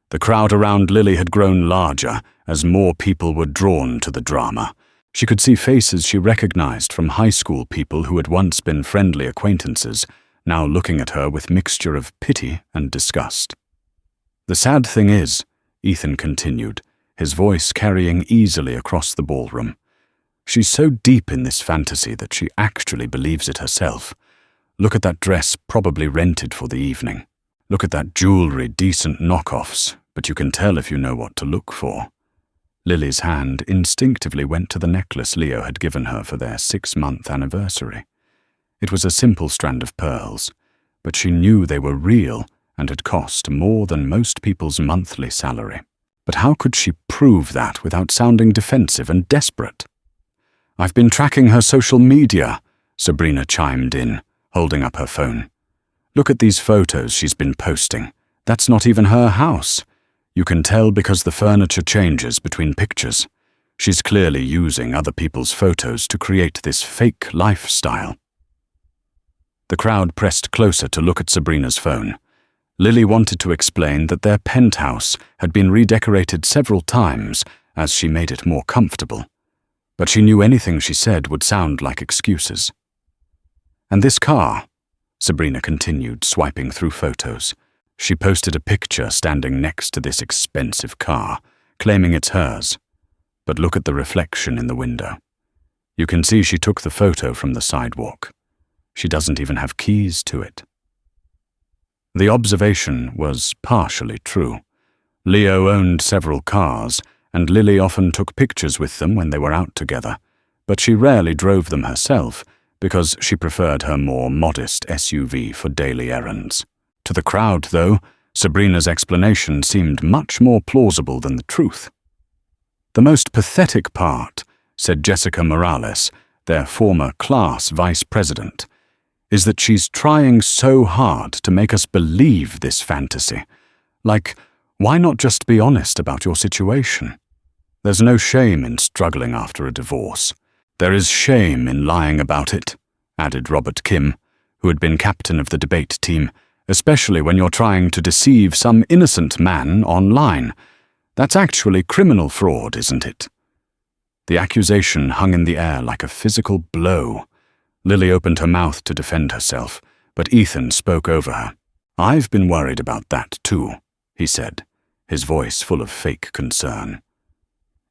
The crowd around Lily had grown larger as more people were drawn to the drama. She could see faces she recognized from high school people who had once been friendly acquaintances, now looking at her with mixture of pity and disgust. "The sad thing is," Ethan continued, his voice carrying easily across the ballroom, "she's so deep in this fantasy that she actually believes it herself. Look at that dress probably rented for the evening. Look at that jewelry, decent knockoffs, but you can tell if you know what to look for." Lily's hand instinctively went to the necklace Leo had given her for their 6-month anniversary. It was a simple strand of pearls, but she knew they were real and had cost more than most people's monthly salary. But how could she prove that without sounding defensive and desperate? "I've been tracking her social media," Sabrina chimed in, holding up her phone. "Look at these photos she's been posting. That's not even her house. You can tell because the furniture changes between pictures. She's clearly using other people's photos to create this fake lifestyle." The crowd pressed closer to look at Sabrina's phone. Lily wanted to explain that their penthouse had been redecorated several times as she made it more comfortable, but she knew anything she said would sound like excuses. "And this car," Sabrina continued, swiping through photos. She posted a picture standing next to this expensive car, claiming it's hers. But look at the reflection in the window. You can see she took the photo from the sidewalk. She doesn't even have keys to it. The observation was partially true. Leo owned several cars, and Lily often took pictures with them when they were out together, but she rarely drove them herself because she preferred her more modest SUV for daily errands. To the crowd, though, Sabrina's explanation seemed much more plausible than the truth. "The most pathetic part," said Jessica Morales, their former class vice president, "is that she's trying so hard to make us believe this fantasy. Like, why not just be honest about your situation? There's no shame in struggling after a divorce. There is shame in lying about it," added Robert Kim, who had been captain of the debate team, "especially when you're trying to deceive some innocent man online. That's actually criminal fraud, isn't it?" The accusation hung in the air like a physical blow. Lily opened her mouth to defend herself, but Ethan spoke over her. "I've been worried about that too," he said, his voice full of fake concern.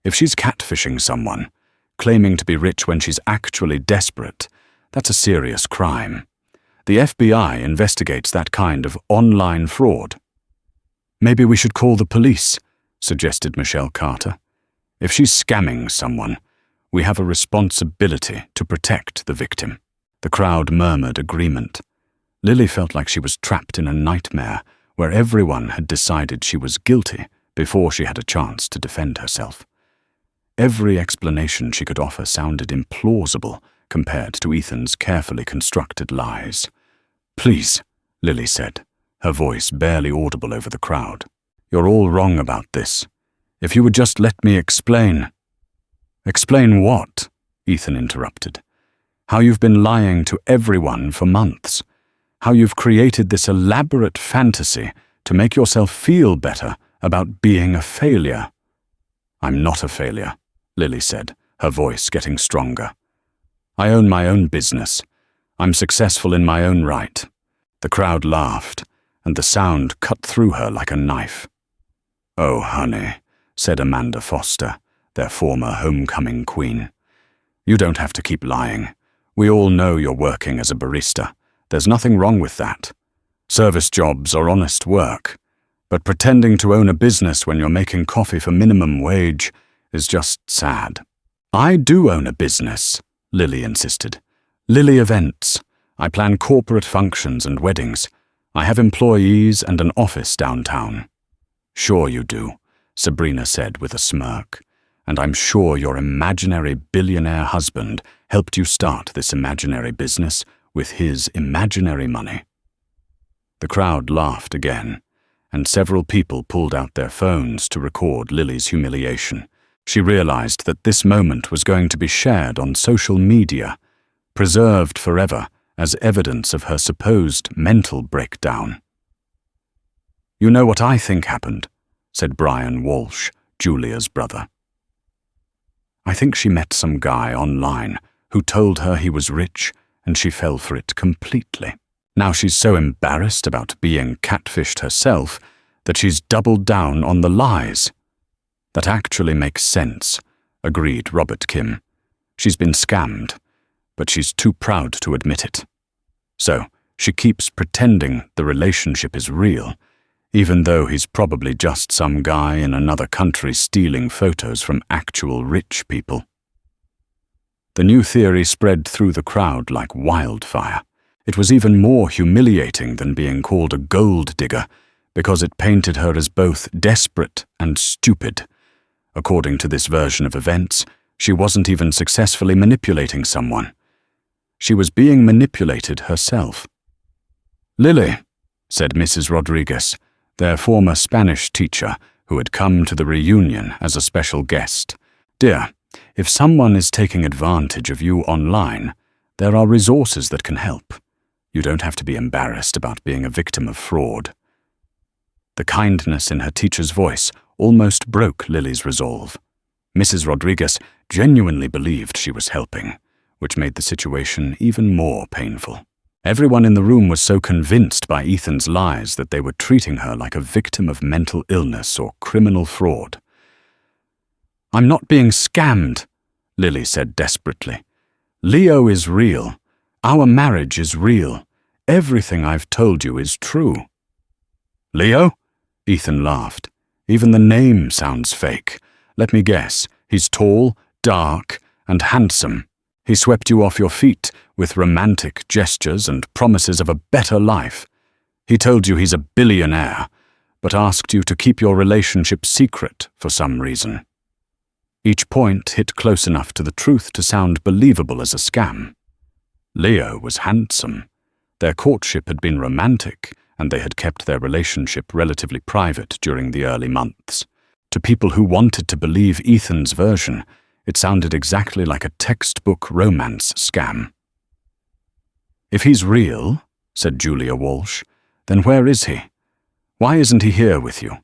"If she's catfishing someone, claiming to be rich when she's actually desperate, that's a serious crime. The FBI investigates that kind of online fraud." "Maybe we should call the police," suggested Michelle Carter. "If she's scamming someone, we have a responsibility to protect the victim." The crowd murmured agreement. Lily felt like she was trapped in a nightmare where everyone had decided she was guilty before she had a chance to defend herself. Every explanation she could offer sounded implausible compared to Ethan's carefully constructed lies. "Please," Lily said, her voice barely audible over the crowd. "You're all wrong about this. If you would just let me explain." "Explain what?" Ethan interrupted. "How you've been lying to everyone for months. How you've created this elaborate fantasy to make yourself feel better about being a failure." "I'm not a failure," Lily said, her voice getting stronger. "I own my own business. I'm successful in my own right." The crowd laughed, and the sound cut through her like a knife. "Oh, honey," said Amanda Foster, their former homecoming queen. "You don't have to keep lying. We all know you're working as a barista. There's nothing wrong with that. Service jobs are honest work. But pretending to own a business when you're making coffee for minimum wage is just sad." "I do own a business," Lily insisted. "Lily Events. I plan corporate functions and weddings. I have employees and an office downtown." "Sure you do," Sabrina said with a smirk. "And I'm sure your imaginary billionaire husband helped you start this imaginary business with his imaginary money." The crowd laughed again, and several people pulled out their phones to record Lily's humiliation. She realized that this moment was going to be shared on social media, preserved forever as evidence of her supposed mental breakdown. "You know what I think happened," said Brian Walsh, Julia's brother. "I think she met some guy online who told her he was rich, and she fell for it completely. Now she's so embarrassed about being catfished herself that she's doubled down on the lies." "That actually makes sense," agreed Robert Kim. "She's been scammed, but she's too proud to admit it. So she keeps pretending the relationship is real, even though he's probably just some guy in another country stealing photos from actual rich people." The new theory spread through the crowd like wildfire. It was even more humiliating than being called a gold digger, because it painted her as both desperate and stupid. According to this version of events, she wasn't even successfully manipulating someone. She was being manipulated herself. "Lily," said Mrs. Rodriguez, their former Spanish teacher who had come to the reunion as a special guest. "Dear, if someone is taking advantage of you online, there are resources that can help. You don't have to be embarrassed about being a victim of fraud." The kindness in her teacher's voice almost broke Lily's resolve. Mrs. Rodriguez genuinely believed she was helping, which made the situation even more painful. Everyone in the room was so convinced by Ethan's lies that they were treating her like a victim of mental illness or criminal fraud. "I'm not being scammed," Lily said desperately. "Leo is real. Our marriage is real. Everything I've told you is true." "Leo?" Ethan laughed. "Even the name sounds fake. Let me guess, he's tall, dark, and handsome. He swept you off your feet with romantic gestures and promises of a better life. He told you he's a billionaire, but asked you to keep your relationship secret for some reason." Each point hit close enough to the truth to sound believable as a scam. Leo was handsome. Their courtship had been romantic, and they had kept their relationship relatively private during the early months. To people who wanted to believe Ethan's version, it sounded exactly like a textbook romance scam. "If he's real," said Julia Walsh, "then where is he? Why isn't he here with you?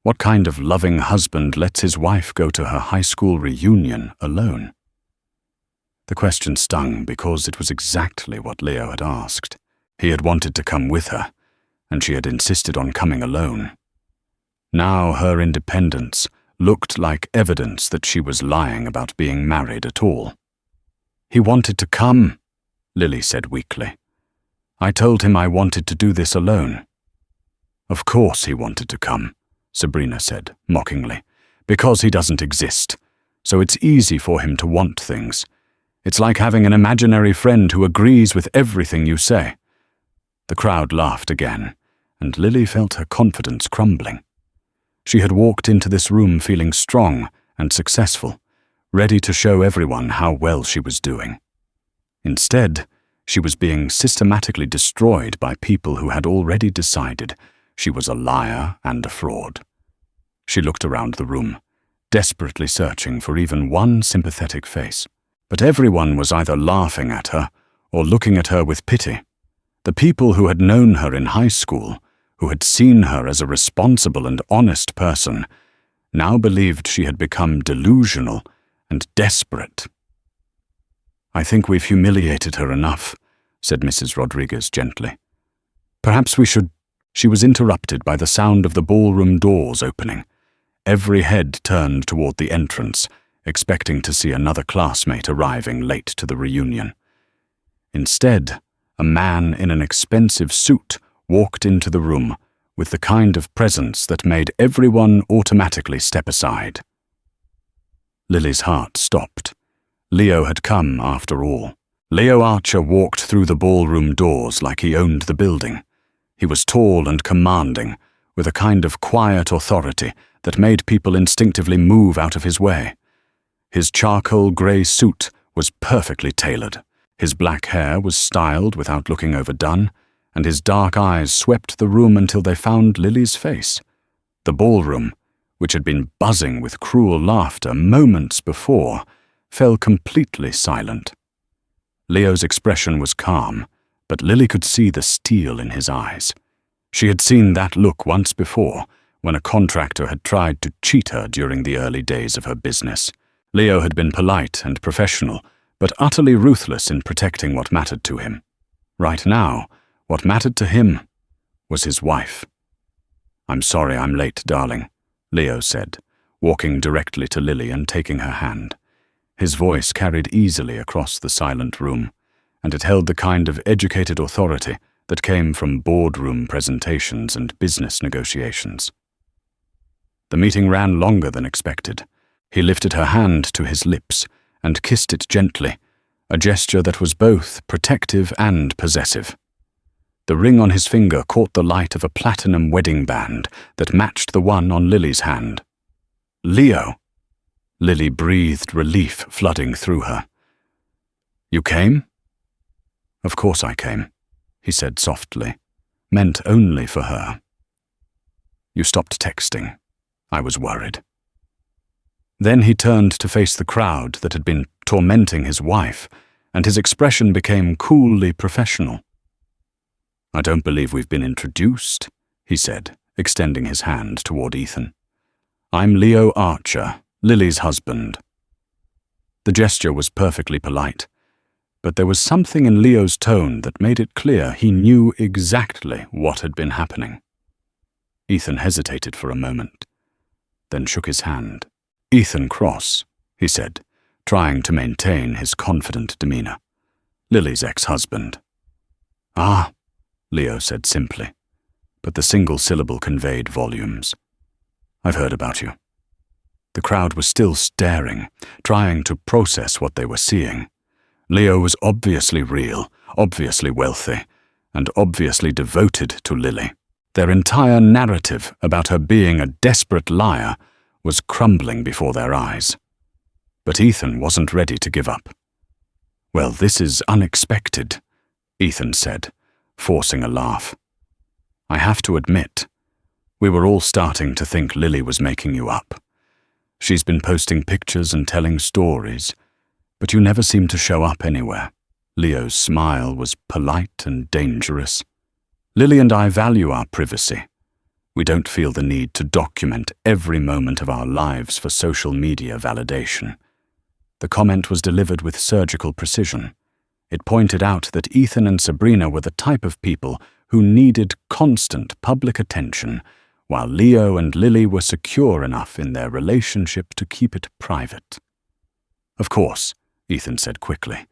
What kind of loving husband lets his wife go to her high school reunion alone?" The question stung because it was exactly what Leo had asked. He had wanted to come with her, and she had insisted on coming alone. Now her independence looked like evidence that she was lying about being married at all. "He wanted to come," Lily said weakly. "I told him I wanted to do this alone." "Of course he wanted to come," Sabrina said mockingly, "because he doesn't exist, so it's easy for him to want things. It's like having an imaginary friend who agrees with everything you say." The crowd laughed again, and Lily felt her confidence crumbling. She had walked into this room feeling strong and successful, ready to show everyone how well she was doing. Instead, she was being systematically destroyed by people who had already decided she was a liar and a fraud. She looked around the room, desperately searching for even one sympathetic face. But everyone was either laughing at her or looking at her with pity. The people who had known her in high school, who had seen her as a responsible and honest person, now believed she had become delusional and desperate. "I think we've humiliated her enough," said Mrs. Rodriguez gently. "Perhaps we should She was interrupted by the sound of the ballroom doors opening. Every head turned toward the entrance, expecting to see another classmate arriving late to the reunion. Instead, a man in an expensive suit walked into the room with the kind of presence that made everyone automatically step aside. Lily's heart stopped. Leo had come after all. Leo Archer walked through the ballroom doors like he owned the building. He was tall and commanding, with a kind of quiet authority that made people instinctively move out of his way. His charcoal grey suit was perfectly tailored. His black hair was styled without looking overdone, and his dark eyes swept the room until they found Lily's face. The ballroom, which had been buzzing with cruel laughter moments before, fell completely silent. Leo's expression was calm, but Lily could see the steel in his eyes. She had seen that look once before, when a contractor had tried to cheat her during the early days of her business. Leo had been polite and professional, but utterly ruthless in protecting what mattered to him. Right now, what mattered to him was his wife. "I'm sorry I'm late, darling," Leo said, walking directly to Lily and taking her hand. His voice carried easily across the silent room, and it held the kind of educated authority that came from boardroom presentations and business negotiations. The meeting ran longer than expected. He lifted her hand to his lips and kissed it gently, a gesture that was both protective and possessive. The ring on his finger caught the light of a platinum wedding band that matched the one on Lily's hand. "Leo!" Lily breathed relief flooding through her. "You came?" "Of course I came," he said softly, meant only for her. "You stopped texting. I was worried." Then he turned to face the crowd that had been tormenting his wife, and his expression became coolly professional. "I don't believe we've been introduced," he said, extending his hand toward Ethan. "I'm Leo Archer, Lily's husband." The gesture was perfectly polite, but there was something in Leo's tone that made it clear he knew exactly what had been happening. Ethan hesitated for a moment, then shook his hand. "Ethan Cross," he said, trying to maintain his confident demeanor. "Lily's ex-husband." "Ah," Leo said simply, but the single syllable conveyed volumes. "I've heard about you." The crowd was still staring, trying to process what they were seeing. Leo was obviously real, obviously wealthy, and obviously devoted to Lily. Their entire narrative about her being a desperate liar was crumbling before their eyes. But Ethan wasn't ready to give up. "Well, this is unexpected," Ethan said, forcing a laugh. "I have to admit, we were all starting to think Lily was making you up. She's been posting pictures and telling stories, but you never seem to show up anywhere." Leo's smile was polite and dangerous. "Lily and I value our privacy. We don't feel the need to document every moment of our lives for social media validation." The comment was delivered with surgical precision. It pointed out that Ethan and Sabrina were the type of people who needed constant public attention, while Leo and Lily were secure enough in their relationship to keep it private. "Of course," Ethan said quickly,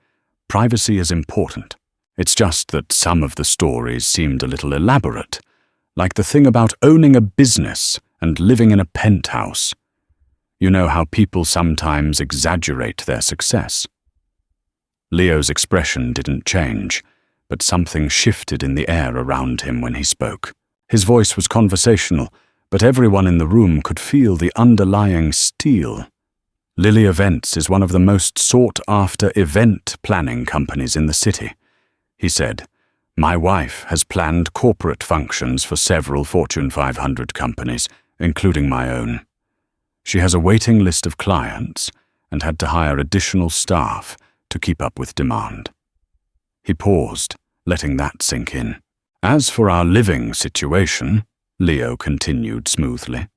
"privacy is important. It's just that some of the stories seemed a little elaborate, like the thing about owning a business and living in a penthouse. You know how people sometimes exaggerate their success." Leo's expression didn't change, but something shifted in the air around him when he spoke. His voice was conversational, but everyone in the room could feel the underlying steel. "Lily Events is one of the most sought-after event planning companies in the city," he said. "My wife has planned corporate functions for several Fortune 500 companies, including my own. She has a waiting list of clients and had to hire additional staff to keep up with demand." He paused, letting that sink in. "As for our living situation," Leo continued smoothly,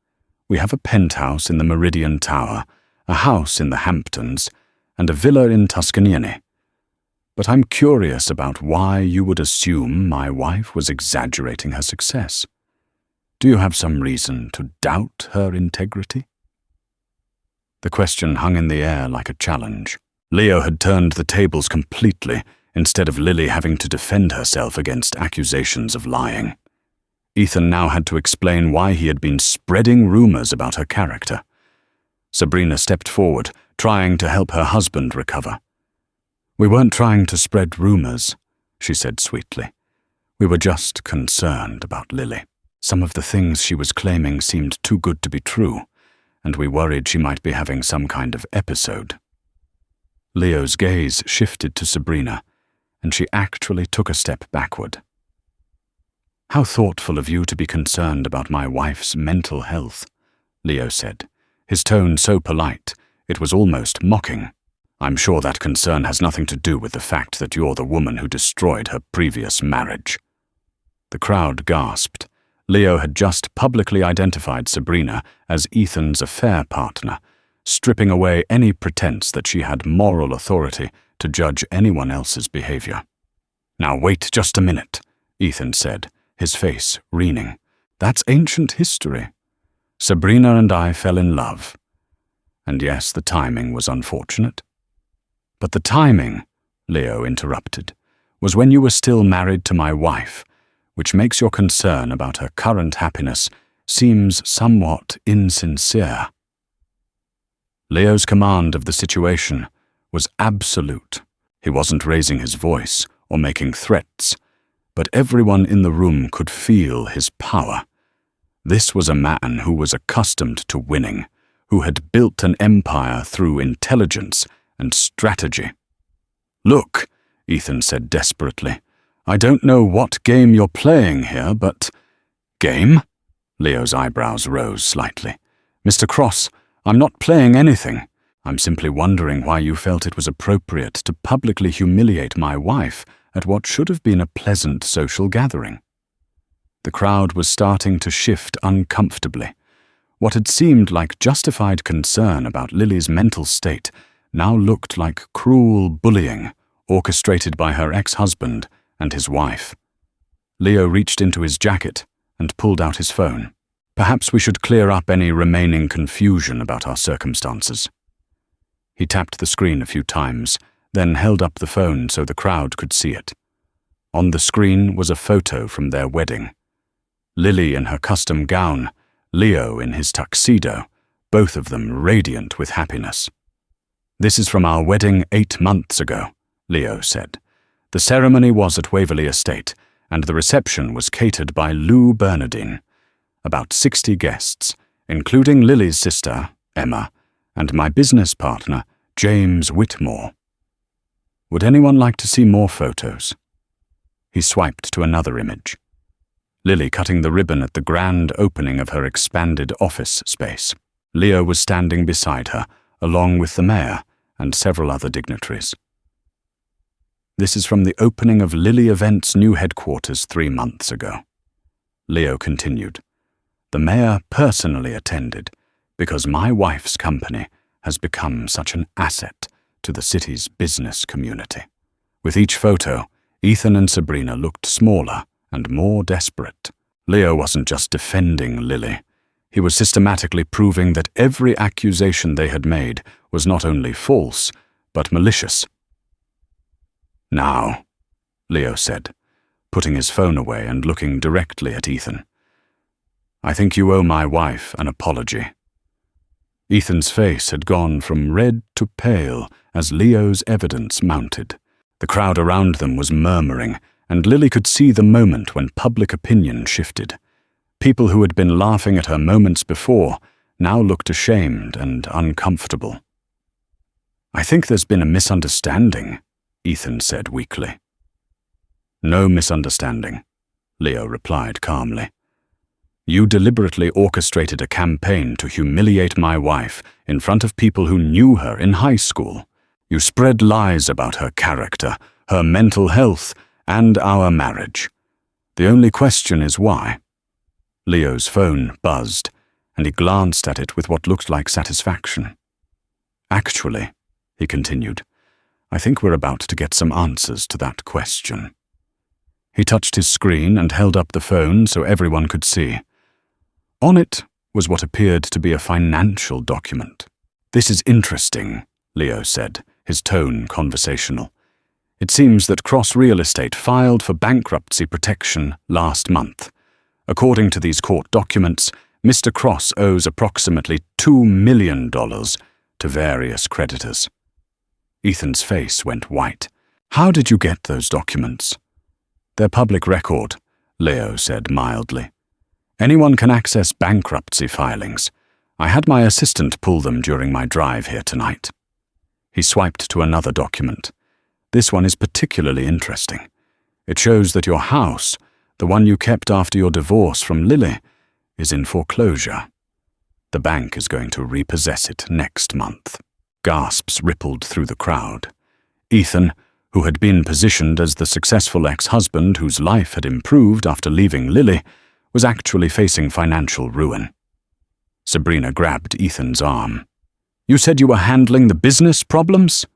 "we have a penthouse in the Meridian Tower, a house in the Hamptons, and a villa in Tuscany. But I'm curious about why you would assume my wife was exaggerating her success." Do you have some reason to doubt her integrity?" The question hung in the air like a challenge. Leo had turned the tables completely, instead of Lily having to defend herself against accusations of lying. Ethan now had to explain why he had been spreading rumors about her character. Sabrina stepped forward, trying to help her husband recover. "We weren't trying to spread rumors," she said sweetly. "We were just concerned about Lily. Some of the things she was claiming seemed too good to be true, and we worried she might be having some kind of episode." Leo's gaze shifted to Sabrina, and she actually took a step backward. "How thoughtful of you to be concerned about my wife's mental health," Leo said, his tone so polite it was almost mocking. "I'm sure that concern has nothing to do with the fact that you're the woman who destroyed her previous marriage." The crowd gasped. Leo had just publicly identified Sabrina as Ethan's affair partner, stripping away any pretense that she had moral authority to judge anyone else's behavior. "Now wait just a minute," Ethan said, his face wreathing. "That's ancient history. Sabrina and I fell in love. And yes, the timing was unfortunate. But the timing," Leo interrupted, "was when you were still married to my wife, which makes your concern about her current happiness seems somewhat insincere." Leo's command of the situation was absolute. He wasn't raising his voice or making threats, but everyone in the room could feel his power. This was a man who was accustomed to winning, who had built an empire through intelligence and strategy. "Look," Ethan said desperately, "I don't know what game you're playing here, but—" "Game?" Leo's eyebrows rose slightly. "Mr. Cross, I'm not playing anything. I'm simply wondering why you felt it was appropriate to publicly humiliate my wife at what should have been a pleasant social gathering." The crowd was starting to shift uncomfortably. What had seemed like justified concern about Lily's mental state now looked like cruel bullying orchestrated by her ex-husband and his wife. Leo reached into his jacket and pulled out his phone. "Perhaps we should clear up any remaining confusion about our circumstances." He tapped the screen a few times, then held up the phone so the crowd could see it. On the screen was a photo from their wedding. Lily in her custom gown, Leo in his tuxedo, both of them radiant with happiness. "This is from our wedding 8 months ago," Leo said. "The ceremony was at Waverley Estate, and the reception was catered by Lou Bernardine. About 60 guests, including Lily's sister, Emma, and my business partner, James Whitmore. Would anyone like to see more photos?" He swiped to another image. Lily cutting the ribbon at the grand opening of her expanded office space. Leo was standing beside her, along with the mayor and several other dignitaries. "This is from the opening of Lily Events' new headquarters 3 months ago." Leo continued. "The mayor personally attended because my wife's company has become such an asset to the city's business community." With each photo, Ethan and Sabrina looked smaller and more desperate. Leo wasn't just defending Lily. He was systematically proving that every accusation they had made was not only false, but malicious. "Now," Leo said, putting his phone away and looking directly at Ethan, "I think you owe my wife an apology." Ethan's face had gone from red to pale as Leo's evidence mounted. The crowd around them was murmuring, and Lily could see the moment when public opinion shifted. People who had been laughing at her moments before now looked ashamed and uncomfortable. "I think there's been a misunderstanding," Ethan said weakly. "No misunderstanding," Leo replied calmly. "You deliberately orchestrated a campaign to humiliate my wife in front of people who knew her in high school. You spread lies about her character, her mental health, and our marriage. The only question is why." Leo's phone buzzed, and he glanced at it with what looked like satisfaction. "Actually," he continued, "I think we're about to get some answers to that question." He touched his screen and held up the phone so everyone could see. On it was what appeared to be a financial document. "This is interesting," Leo said, his tone conversational. "It seems that Cross Real Estate filed for bankruptcy protection last month. According to these court documents, Mr. Cross owes approximately $2 million to various creditors." Ethan's face went white. "How did you get those documents?" "They're public record," Leo said mildly. "Anyone can access bankruptcy filings. I had my assistant pull them during my drive here tonight." He swiped to another document. "This one is particularly interesting. It shows that your house, the one you kept after your divorce from Lily, is in foreclosure. The bank is going to repossess it next month." Gasps rippled through the crowd. Ethan, who had been positioned as the successful ex-husband whose life had improved after leaving Lily, was actually facing financial ruin. Sabrina grabbed Ethan's arm. "You said you were handling the business problems?"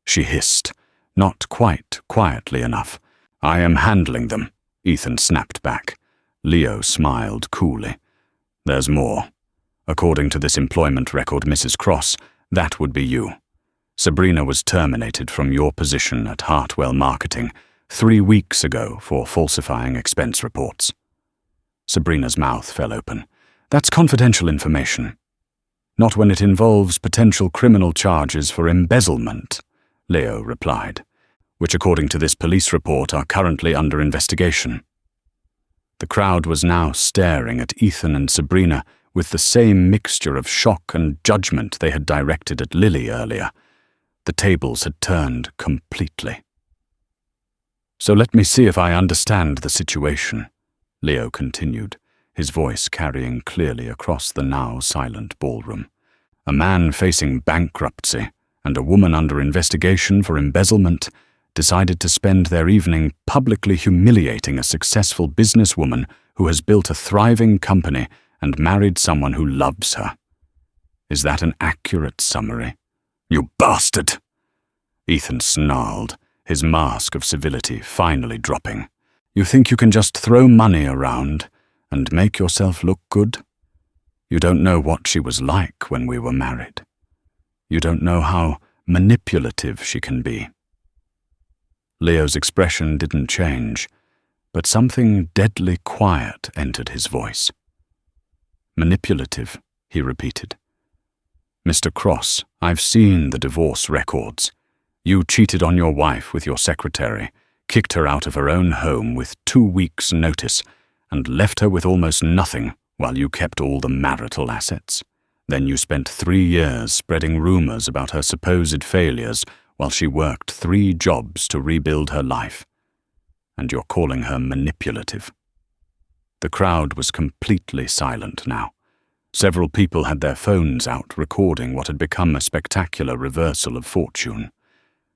she hissed, not quite quietly enough. "I am handling them," Ethan snapped back. Leo smiled coolly. "There's more. According to this employment record, Mrs. Cross, that would be you. Sabrina was terminated from your position at Hartwell Marketing 3 weeks ago for falsifying expense reports." Sabrina's mouth fell open. "That's confidential information." "Not when it involves potential criminal charges for embezzlement," Leo replied, "which according to this police report are currently under investigation." The crowd was now staring at Ethan and Sabrina with the same mixture of shock and judgment they had directed at Lily earlier. The tables had turned completely. "So let me see if I understand the situation," Leo continued, his voice carrying clearly across the now silent ballroom. "A man facing bankruptcy and a woman under investigation for embezzlement decided to spend their evening publicly humiliating a successful businesswoman who has built a thriving company and married someone who loves her. Is that an accurate summary?" "You bastard!" Ethan snarled, his mask of civility finally dropping. "You think you can just throw money around and make yourself look good? You don't know what she was like when we were married. You don't know how manipulative she can be." Leo's expression didn't change, but something deadly quiet entered his voice. "Manipulative," he repeated. "Mr. Cross, I've seen the divorce records. You cheated on your wife with your secretary, kicked her out of her own home with 2 weeks' notice, and left her with almost nothing while you kept all the marital assets. Then you spent 3 years spreading rumors about her supposed failures while she worked 3 jobs to rebuild her life. And you're calling her manipulative." The crowd was completely silent now. Several people had their phones out recording what had become a spectacular reversal of fortune.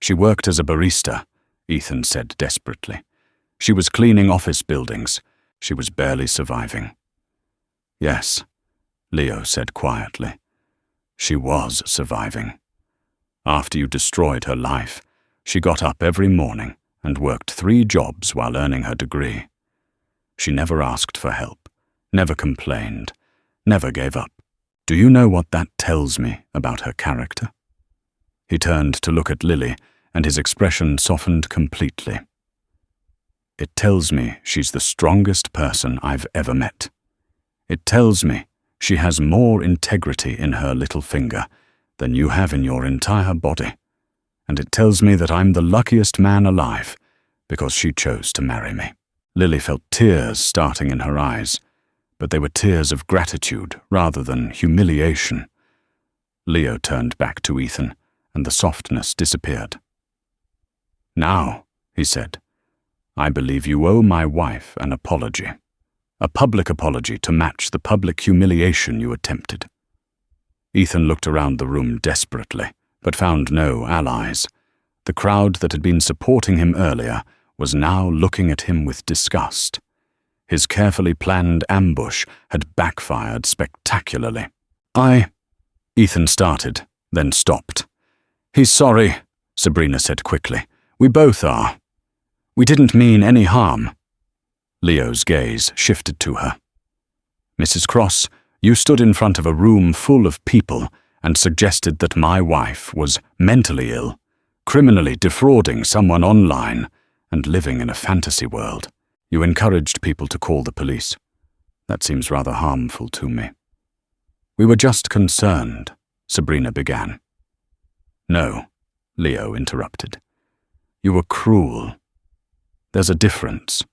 "She worked as a barista," Ethan said desperately. "She was cleaning office buildings. She was barely surviving." "Yes," Leo said quietly. "She was surviving. After you destroyed her life, she got up every morning and worked 3 jobs while earning her degree. She never asked for help, never complained, never gave up. Do you know what that tells me about her character?" He turned to look at Lily, and his expression softened completely. "It tells me she's the strongest person I've ever met. It tells me she has more integrity in her little finger than you have in your entire body. And it tells me that I'm the luckiest man alive because she chose to marry me." Lily felt tears starting in her eyes, but they were tears of gratitude rather than humiliation. Leo turned back to Ethan, and the softness disappeared. "Now," he said, "I believe you owe my wife an apology. A public apology to match the public humiliation you attempted." Ethan looked around the room desperately, but found no allies. The crowd that had been supporting him earlier was now looking at him with disgust. His carefully planned ambush had backfired spectacularly. Ethan started, then stopped. "He's sorry," Sabrina said quickly. "We both are. We didn't mean any harm." Leo's gaze shifted to her. Mrs. Cross, you stood in front of a room full of people and suggested that my wife was mentally ill, criminally defrauding someone online, and living in a fantasy world. You encouraged people to call the police. That seems rather harmful to me." "We were just concerned," Sabrina began. "No," Leo interrupted. "You were cruel. There's a difference."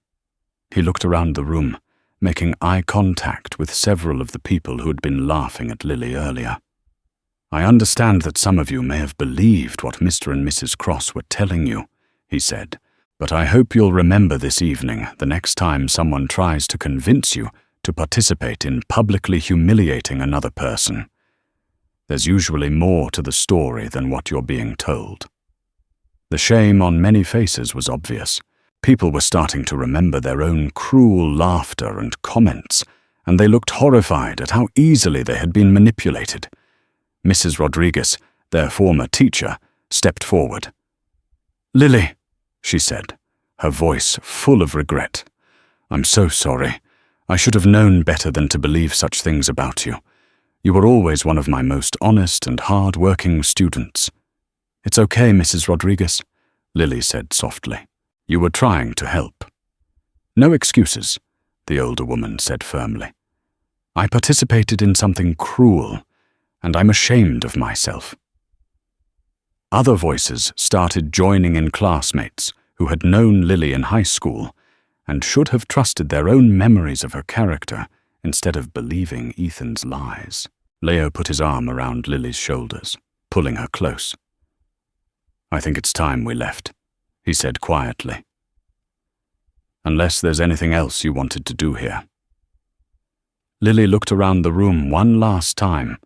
He looked around the room, making eye contact with several of the people who had been laughing at Lily earlier. "I understand that some of you may have believed what Mr. and Mrs. Cross were telling you," he said, "but I hope you'll remember this evening the next time someone tries to convince you to participate in publicly humiliating another person. There's usually more to the story than what you're being told." The shame on many faces was obvious. People were starting to remember their own cruel laughter and comments, and they looked horrified at how easily they had been manipulated. Mrs. Rodriguez, their former teacher, stepped forward. "Lily," she said, her voice full of regret. "I'm so sorry. I should have known better than to believe such things about you. You were always one of my most honest and hard-working students." "It's okay, Mrs. Rodriguez," Lily said softly. "You were trying to help." "No excuses," the older woman said firmly. "I participated in something cruel, and I'm ashamed of myself." Other voices started joining in, classmates who had known Lily in high school and should have trusted their own memories of her character instead of believing Ethan's lies. Leo put his arm around Lily's shoulders, pulling her close. "I think it's time we left," he said quietly. "Unless there's anything else you wanted to do here." Lily looked around the room one last time.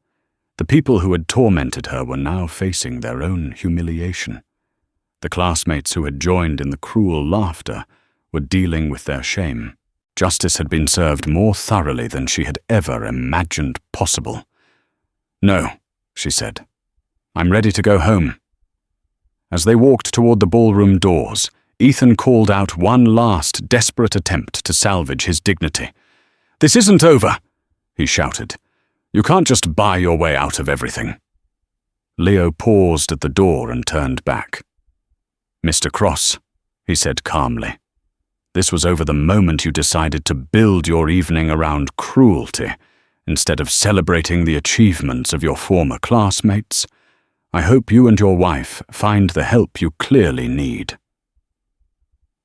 The people who had tormented her were now facing their own humiliation. The classmates who had joined in the cruel laughter were dealing with their shame. Justice had been served more thoroughly than she had ever imagined possible. "No," she said. "I'm ready to go home." As they walked toward the ballroom doors, Ethan called out one last desperate attempt to salvage his dignity. "This isn't over," he shouted. "You can't just buy your way out of everything." Leo paused at the door and turned back. "Mr. Cross," he said calmly, "this was over the moment you decided to build your evening around cruelty instead of celebrating the achievements of your former classmates. I hope you and your wife find the help you clearly need."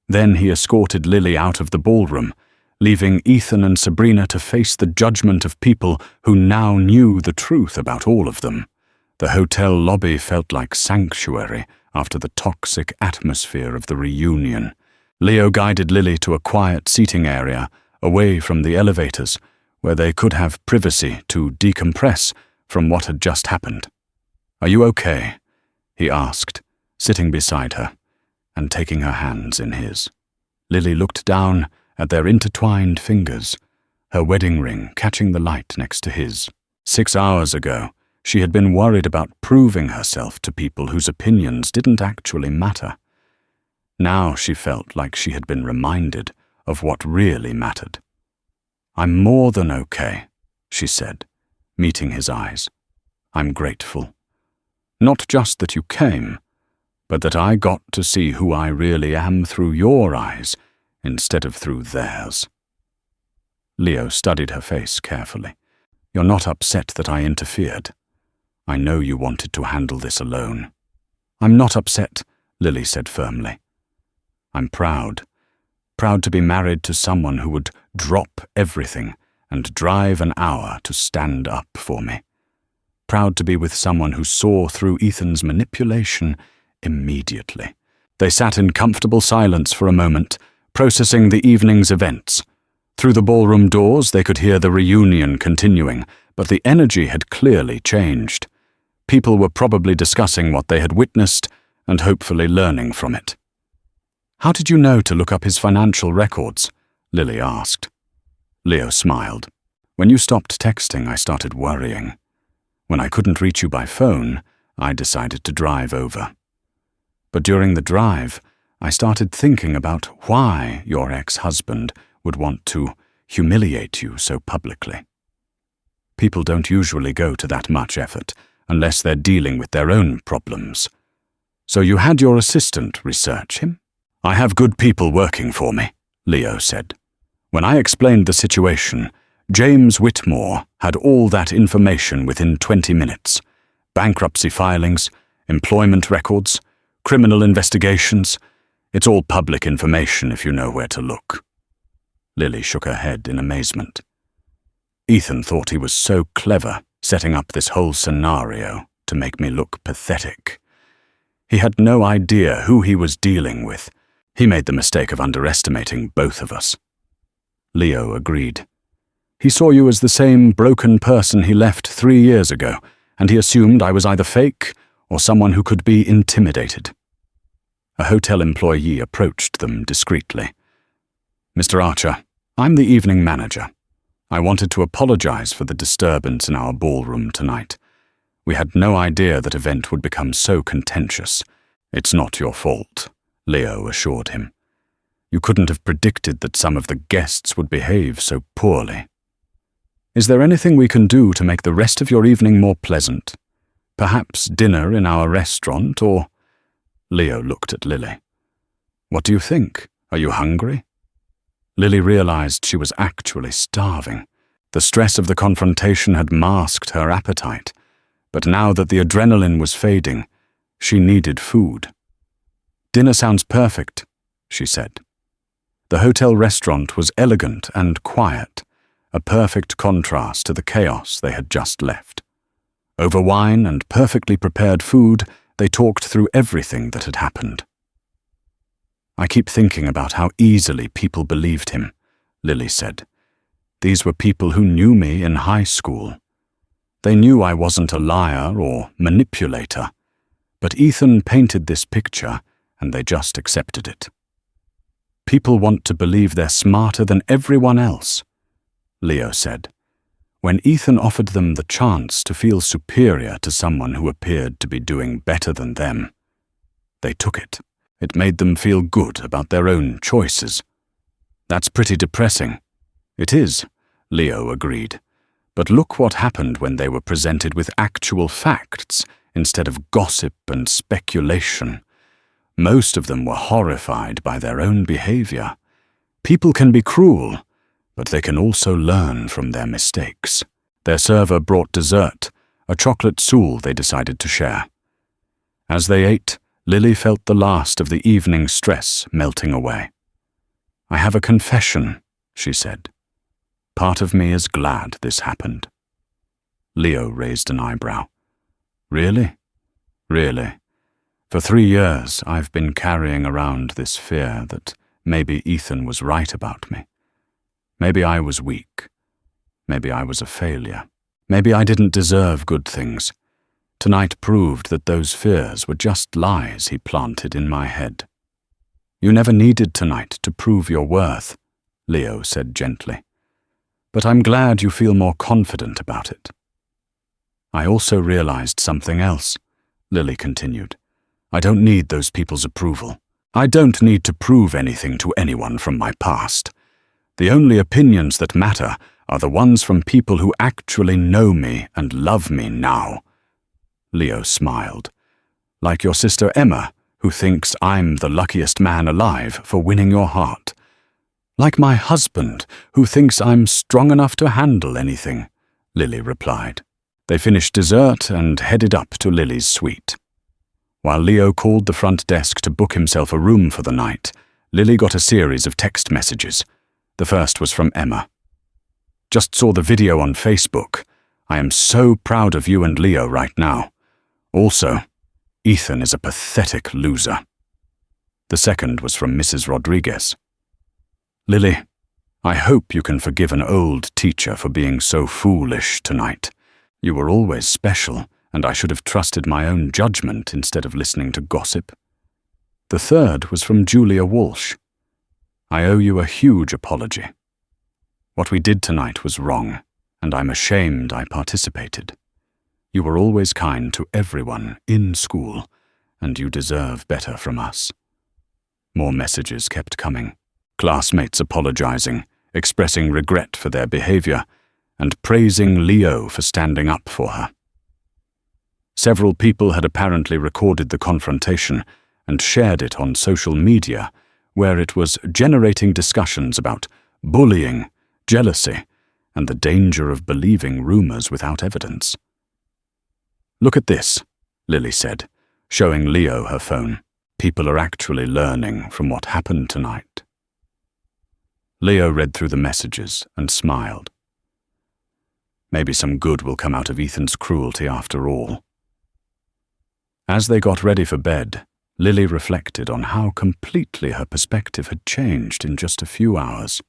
Then he escorted Lily out of the ballroom, leaving Ethan and Sabrina to face the judgment of people who now knew the truth about all of them. The hotel lobby felt like sanctuary after the toxic atmosphere of the reunion. Leo guided Lily to a quiet seating area, away from the elevators, where they could have privacy to decompress from what had just happened. "Are you okay?" he asked, sitting beside her and taking her hands in his. Lily looked down at their intertwined fingers, her wedding ring catching the light next to his. 6 hours ago, she had been worried about proving herself to people whose opinions didn't actually matter. Now she felt like she had been reminded of what really mattered. "I'm more than okay," she said, meeting his eyes. "I'm grateful. Not just that you came, but that I got to see who I really am through your eyes instead of through theirs." Leo studied her face carefully. "You're not upset that I interfered. I know you wanted to handle this alone." "I'm not upset," Lily said firmly. "I'm proud to be married to someone who would drop everything and drive an hour to stand up for me. Proud to be with someone who saw through Ethan's manipulation immediately." They sat in comfortable silence for a moment, processing the evening's events. Through the ballroom doors they could hear the reunion continuing, but the energy had clearly changed. People were probably discussing what they had witnessed and hopefully learning from it. "How did you know to look up his financial records?" Lily asked. Leo smiled. "When you stopped texting, I started worrying. When I couldn't reach you by phone, I decided to drive over. But during the drive, I started thinking about why your ex-husband would want to humiliate you so publicly. People don't usually go to that much effort unless they're dealing with their own problems. So you had your assistant research him? I have good people working for me, Leo said. When I explained the situation, James Whitmore had all that information within 20 minutes. Bankruptcy filings, employment records, criminal investigations. It's all public information if you know where to look. Lily shook her head in amazement. Ethan thought he was so clever, setting up this whole scenario to make me look pathetic. He had no idea who he was dealing with. He made the mistake of underestimating both of us. Leo agreed. He saw you as the same broken person he left 3 years ago, and he assumed I was either fake or someone who could be intimidated. A hotel employee approached them discreetly. Mr. Archer, I'm the evening manager. I wanted to apologize for the disturbance in our ballroom tonight. We had no idea that event would become so contentious. It's not your fault, Leo assured him. You couldn't have predicted that some of the guests would behave so poorly. Is there anything we can do to make the rest of your evening more pleasant? Perhaps dinner in our restaurant, or... Leo looked at Lily. What do you think? Are you hungry? Lily realized she was actually starving. The stress of the confrontation had masked her appetite, but now that the adrenaline was fading, she needed food. Dinner sounds perfect, she said. The hotel restaurant was elegant and quiet, a perfect contrast to the chaos they had just left. Over wine and perfectly prepared food, they talked through everything that had happened. I keep thinking about how easily people believed him, Lily said. These were people who knew me in high school. They knew I wasn't a liar or manipulator, but Ethan painted this picture and they just accepted it. People want to believe they're smarter than everyone else, Leo said. When Ethan offered them the chance to feel superior to someone who appeared to be doing better than them, they took it. It made them feel good about their own choices. That's pretty depressing. It is, Leo agreed. But look what happened when they were presented with actual facts instead of gossip and speculation. Most of them were horrified by their own behavior. People can be cruel, but they can also learn from their mistakes. Their server brought dessert, a chocolate soul they decided to share. As they ate, Lily felt the last of the evening stress melting away. I have a confession, she said. Part of me is glad this happened. Leo raised an eyebrow. Really? Really? For 3 years, I've been carrying around this fear that maybe Ethan was right about me. Maybe I was weak. Maybe I was a failure. Maybe I didn't deserve good things. Tonight proved that those fears were just lies he planted in my head. You never needed tonight to prove your worth, Leo said gently. But I'm glad you feel more confident about it. I also realized something else, Lily continued. I don't need those people's approval. I don't need to prove anything to anyone from my past. The only opinions that matter are the ones from people who actually know me and love me now. Leo smiled. Like your sister Emma, who thinks I'm the luckiest man alive for winning your heart. Like my husband, who thinks I'm strong enough to handle anything, Lily replied. They finished dessert and headed up to Lily's suite. While Leo called the front desk to book himself a room for the night, Lily got a series of text messages. The first was from Emma. Just saw the video on Facebook. I am so proud of you and Leo right now. Also, Ethan is a pathetic loser. The second was from Mrs. Rodriguez. Lily, I hope you can forgive an old teacher for being so foolish tonight. You were always special, and I should have trusted my own judgment instead of listening to gossip. The third was from Julia Walsh. I owe you a huge apology. What we did tonight was wrong, and I'm ashamed I participated. You were always kind to everyone in school, and you deserve better from us. More messages kept coming. Classmates apologizing, expressing regret for their behavior and praising Leo for standing up for her. Several people had apparently recorded the confrontation and shared it on social media, where it was generating discussions about bullying, jealousy, and the danger of believing rumors without evidence. "Look at this," Lily said, showing Leo her phone. "People are actually learning from what happened tonight." Leo read through the messages and smiled. Maybe some good will come out of Ethan's cruelty after all. As they got ready for bed, Lily reflected on how completely her perspective had changed in just a few hours.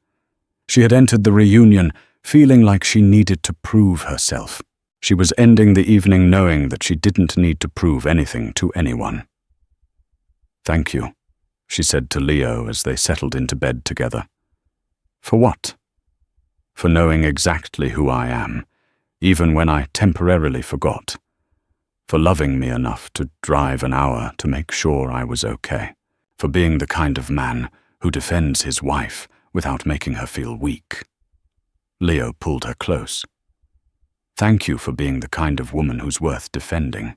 She had entered the reunion feeling like she needed to prove herself. She was ending the evening knowing that she didn't need to prove anything to anyone. "Thank you," she said to Leo as they settled into bed together. "For what?" "For knowing exactly who I am, even when I temporarily forgot. For loving me enough to drive an hour to make sure I was okay. For being the kind of man who defends his wife without making her feel weak." Leo pulled her close. "Thank you for being the kind of woman who's worth defending.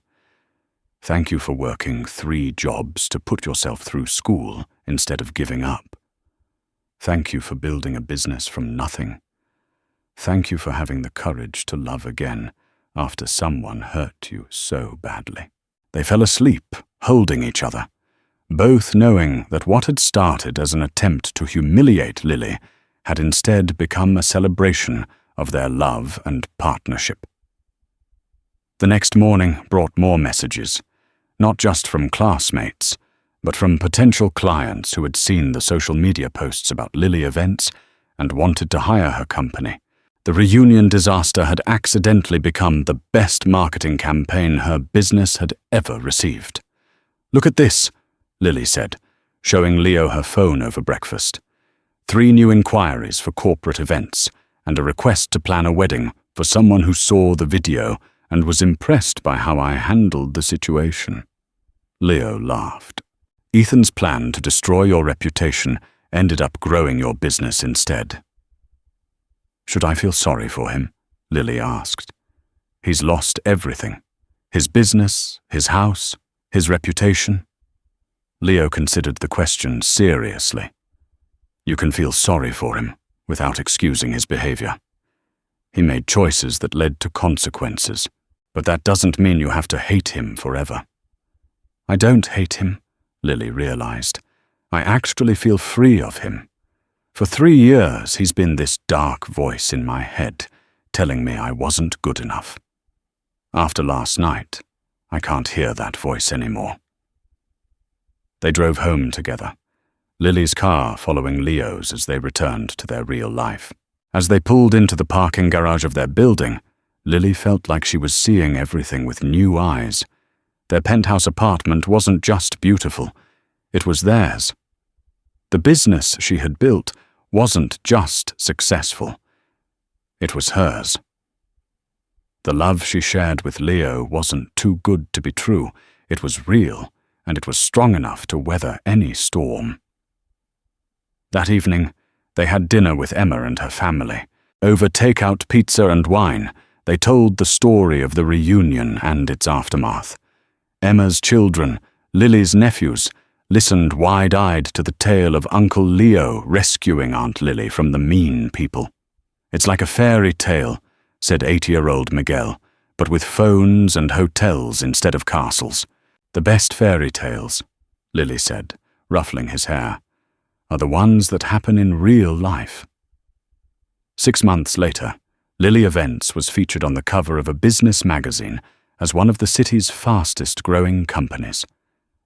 Thank you for working 3 jobs to put yourself through school instead of giving up. Thank you for building a business from nothing. Thank you for having the courage to love again after someone hurt you so badly." They fell asleep, holding each other, both knowing that what had started as an attempt to humiliate Lily had instead become a celebration of their love and partnership. The next morning brought more messages, not just from classmates, but from potential clients who had seen the social media posts about Lily events and wanted to hire her company. The reunion disaster had accidentally become the best marketing campaign her business had ever received. "Look at this," Lily said, showing Leo her phone over breakfast. 3 new inquiries for corporate events and a request to plan a wedding for someone who saw the video and was impressed by how I handled the situation. Leo laughed. "Ethan's plan to destroy your reputation ended up growing your business instead." "Should I feel sorry for him?" Lily asked. "He's lost everything. His business, his house, his reputation." Leo considered the question seriously. "You can feel sorry for him without excusing his behavior. He made choices that led to consequences, but that doesn't mean you have to hate him forever." "I don't hate him," Lily realized. "I actually feel free of him. For 3 years, he's been this dark voice in my head, telling me I wasn't good enough. After last night, I can't hear that voice anymore." They drove home together, Lily's car following Leo's as they returned to their real life. As they pulled into the parking garage of their building, Lily felt like she was seeing everything with new eyes. Their penthouse apartment wasn't just beautiful, it was theirs. The business she had built wasn't just successful, it was hers. The love she shared with Leo wasn't too good to be true, it was real, and it was strong enough to weather any storm. That evening, they had dinner with Emma and her family. Over takeout pizza and wine, they told the story of the reunion and its aftermath. Emma's children, Lily's nephews, listened wide-eyed to the tale of Uncle Leo rescuing Aunt Lily from the mean people. "It's like a fairy tale," said 80-year-old Miguel, "but with phones and hotels instead of castles. The best fairy tales," Lily said, ruffling his hair, "are the ones that happen in real life." 6 months later, Lily Events was featured on the cover of a business magazine as one of the city's fastest-growing companies.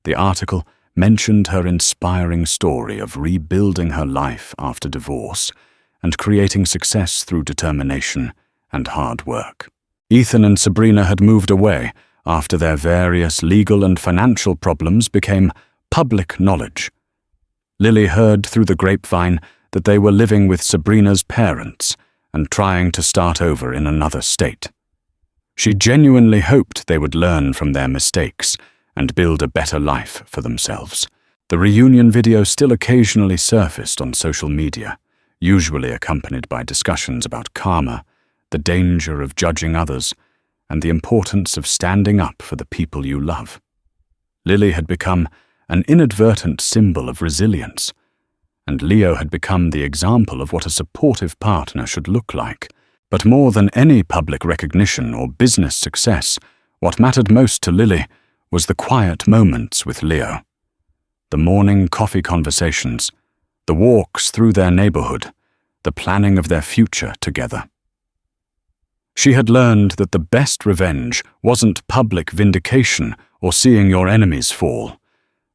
The article mentioned her inspiring story of rebuilding her life after divorce and creating success through determination and hard work. Ethan and Sabrina had moved away after their various legal and financial problems became public knowledge. Lily heard through the grapevine that they were living with Sabrina's parents and trying to start over in another state. She genuinely hoped they would learn from their mistakes and build a better life for themselves. The reunion video still occasionally surfaced on social media, usually accompanied by discussions about karma, the danger of judging others, and the importance of standing up for the people you love. Lily had become an inadvertent symbol of resilience, and Leo had become the example of what a supportive partner should look like. But more than any public recognition or business success, what mattered most to Lily was the quiet moments with Leo. The morning coffee conversations, the walks through their neighborhood, the planning of their future together. She had learned that the best revenge wasn't public vindication or seeing your enemies fall.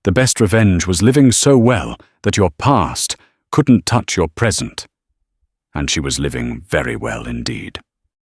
The best revenge was living so well that your past couldn't touch your present. And she was living very well indeed.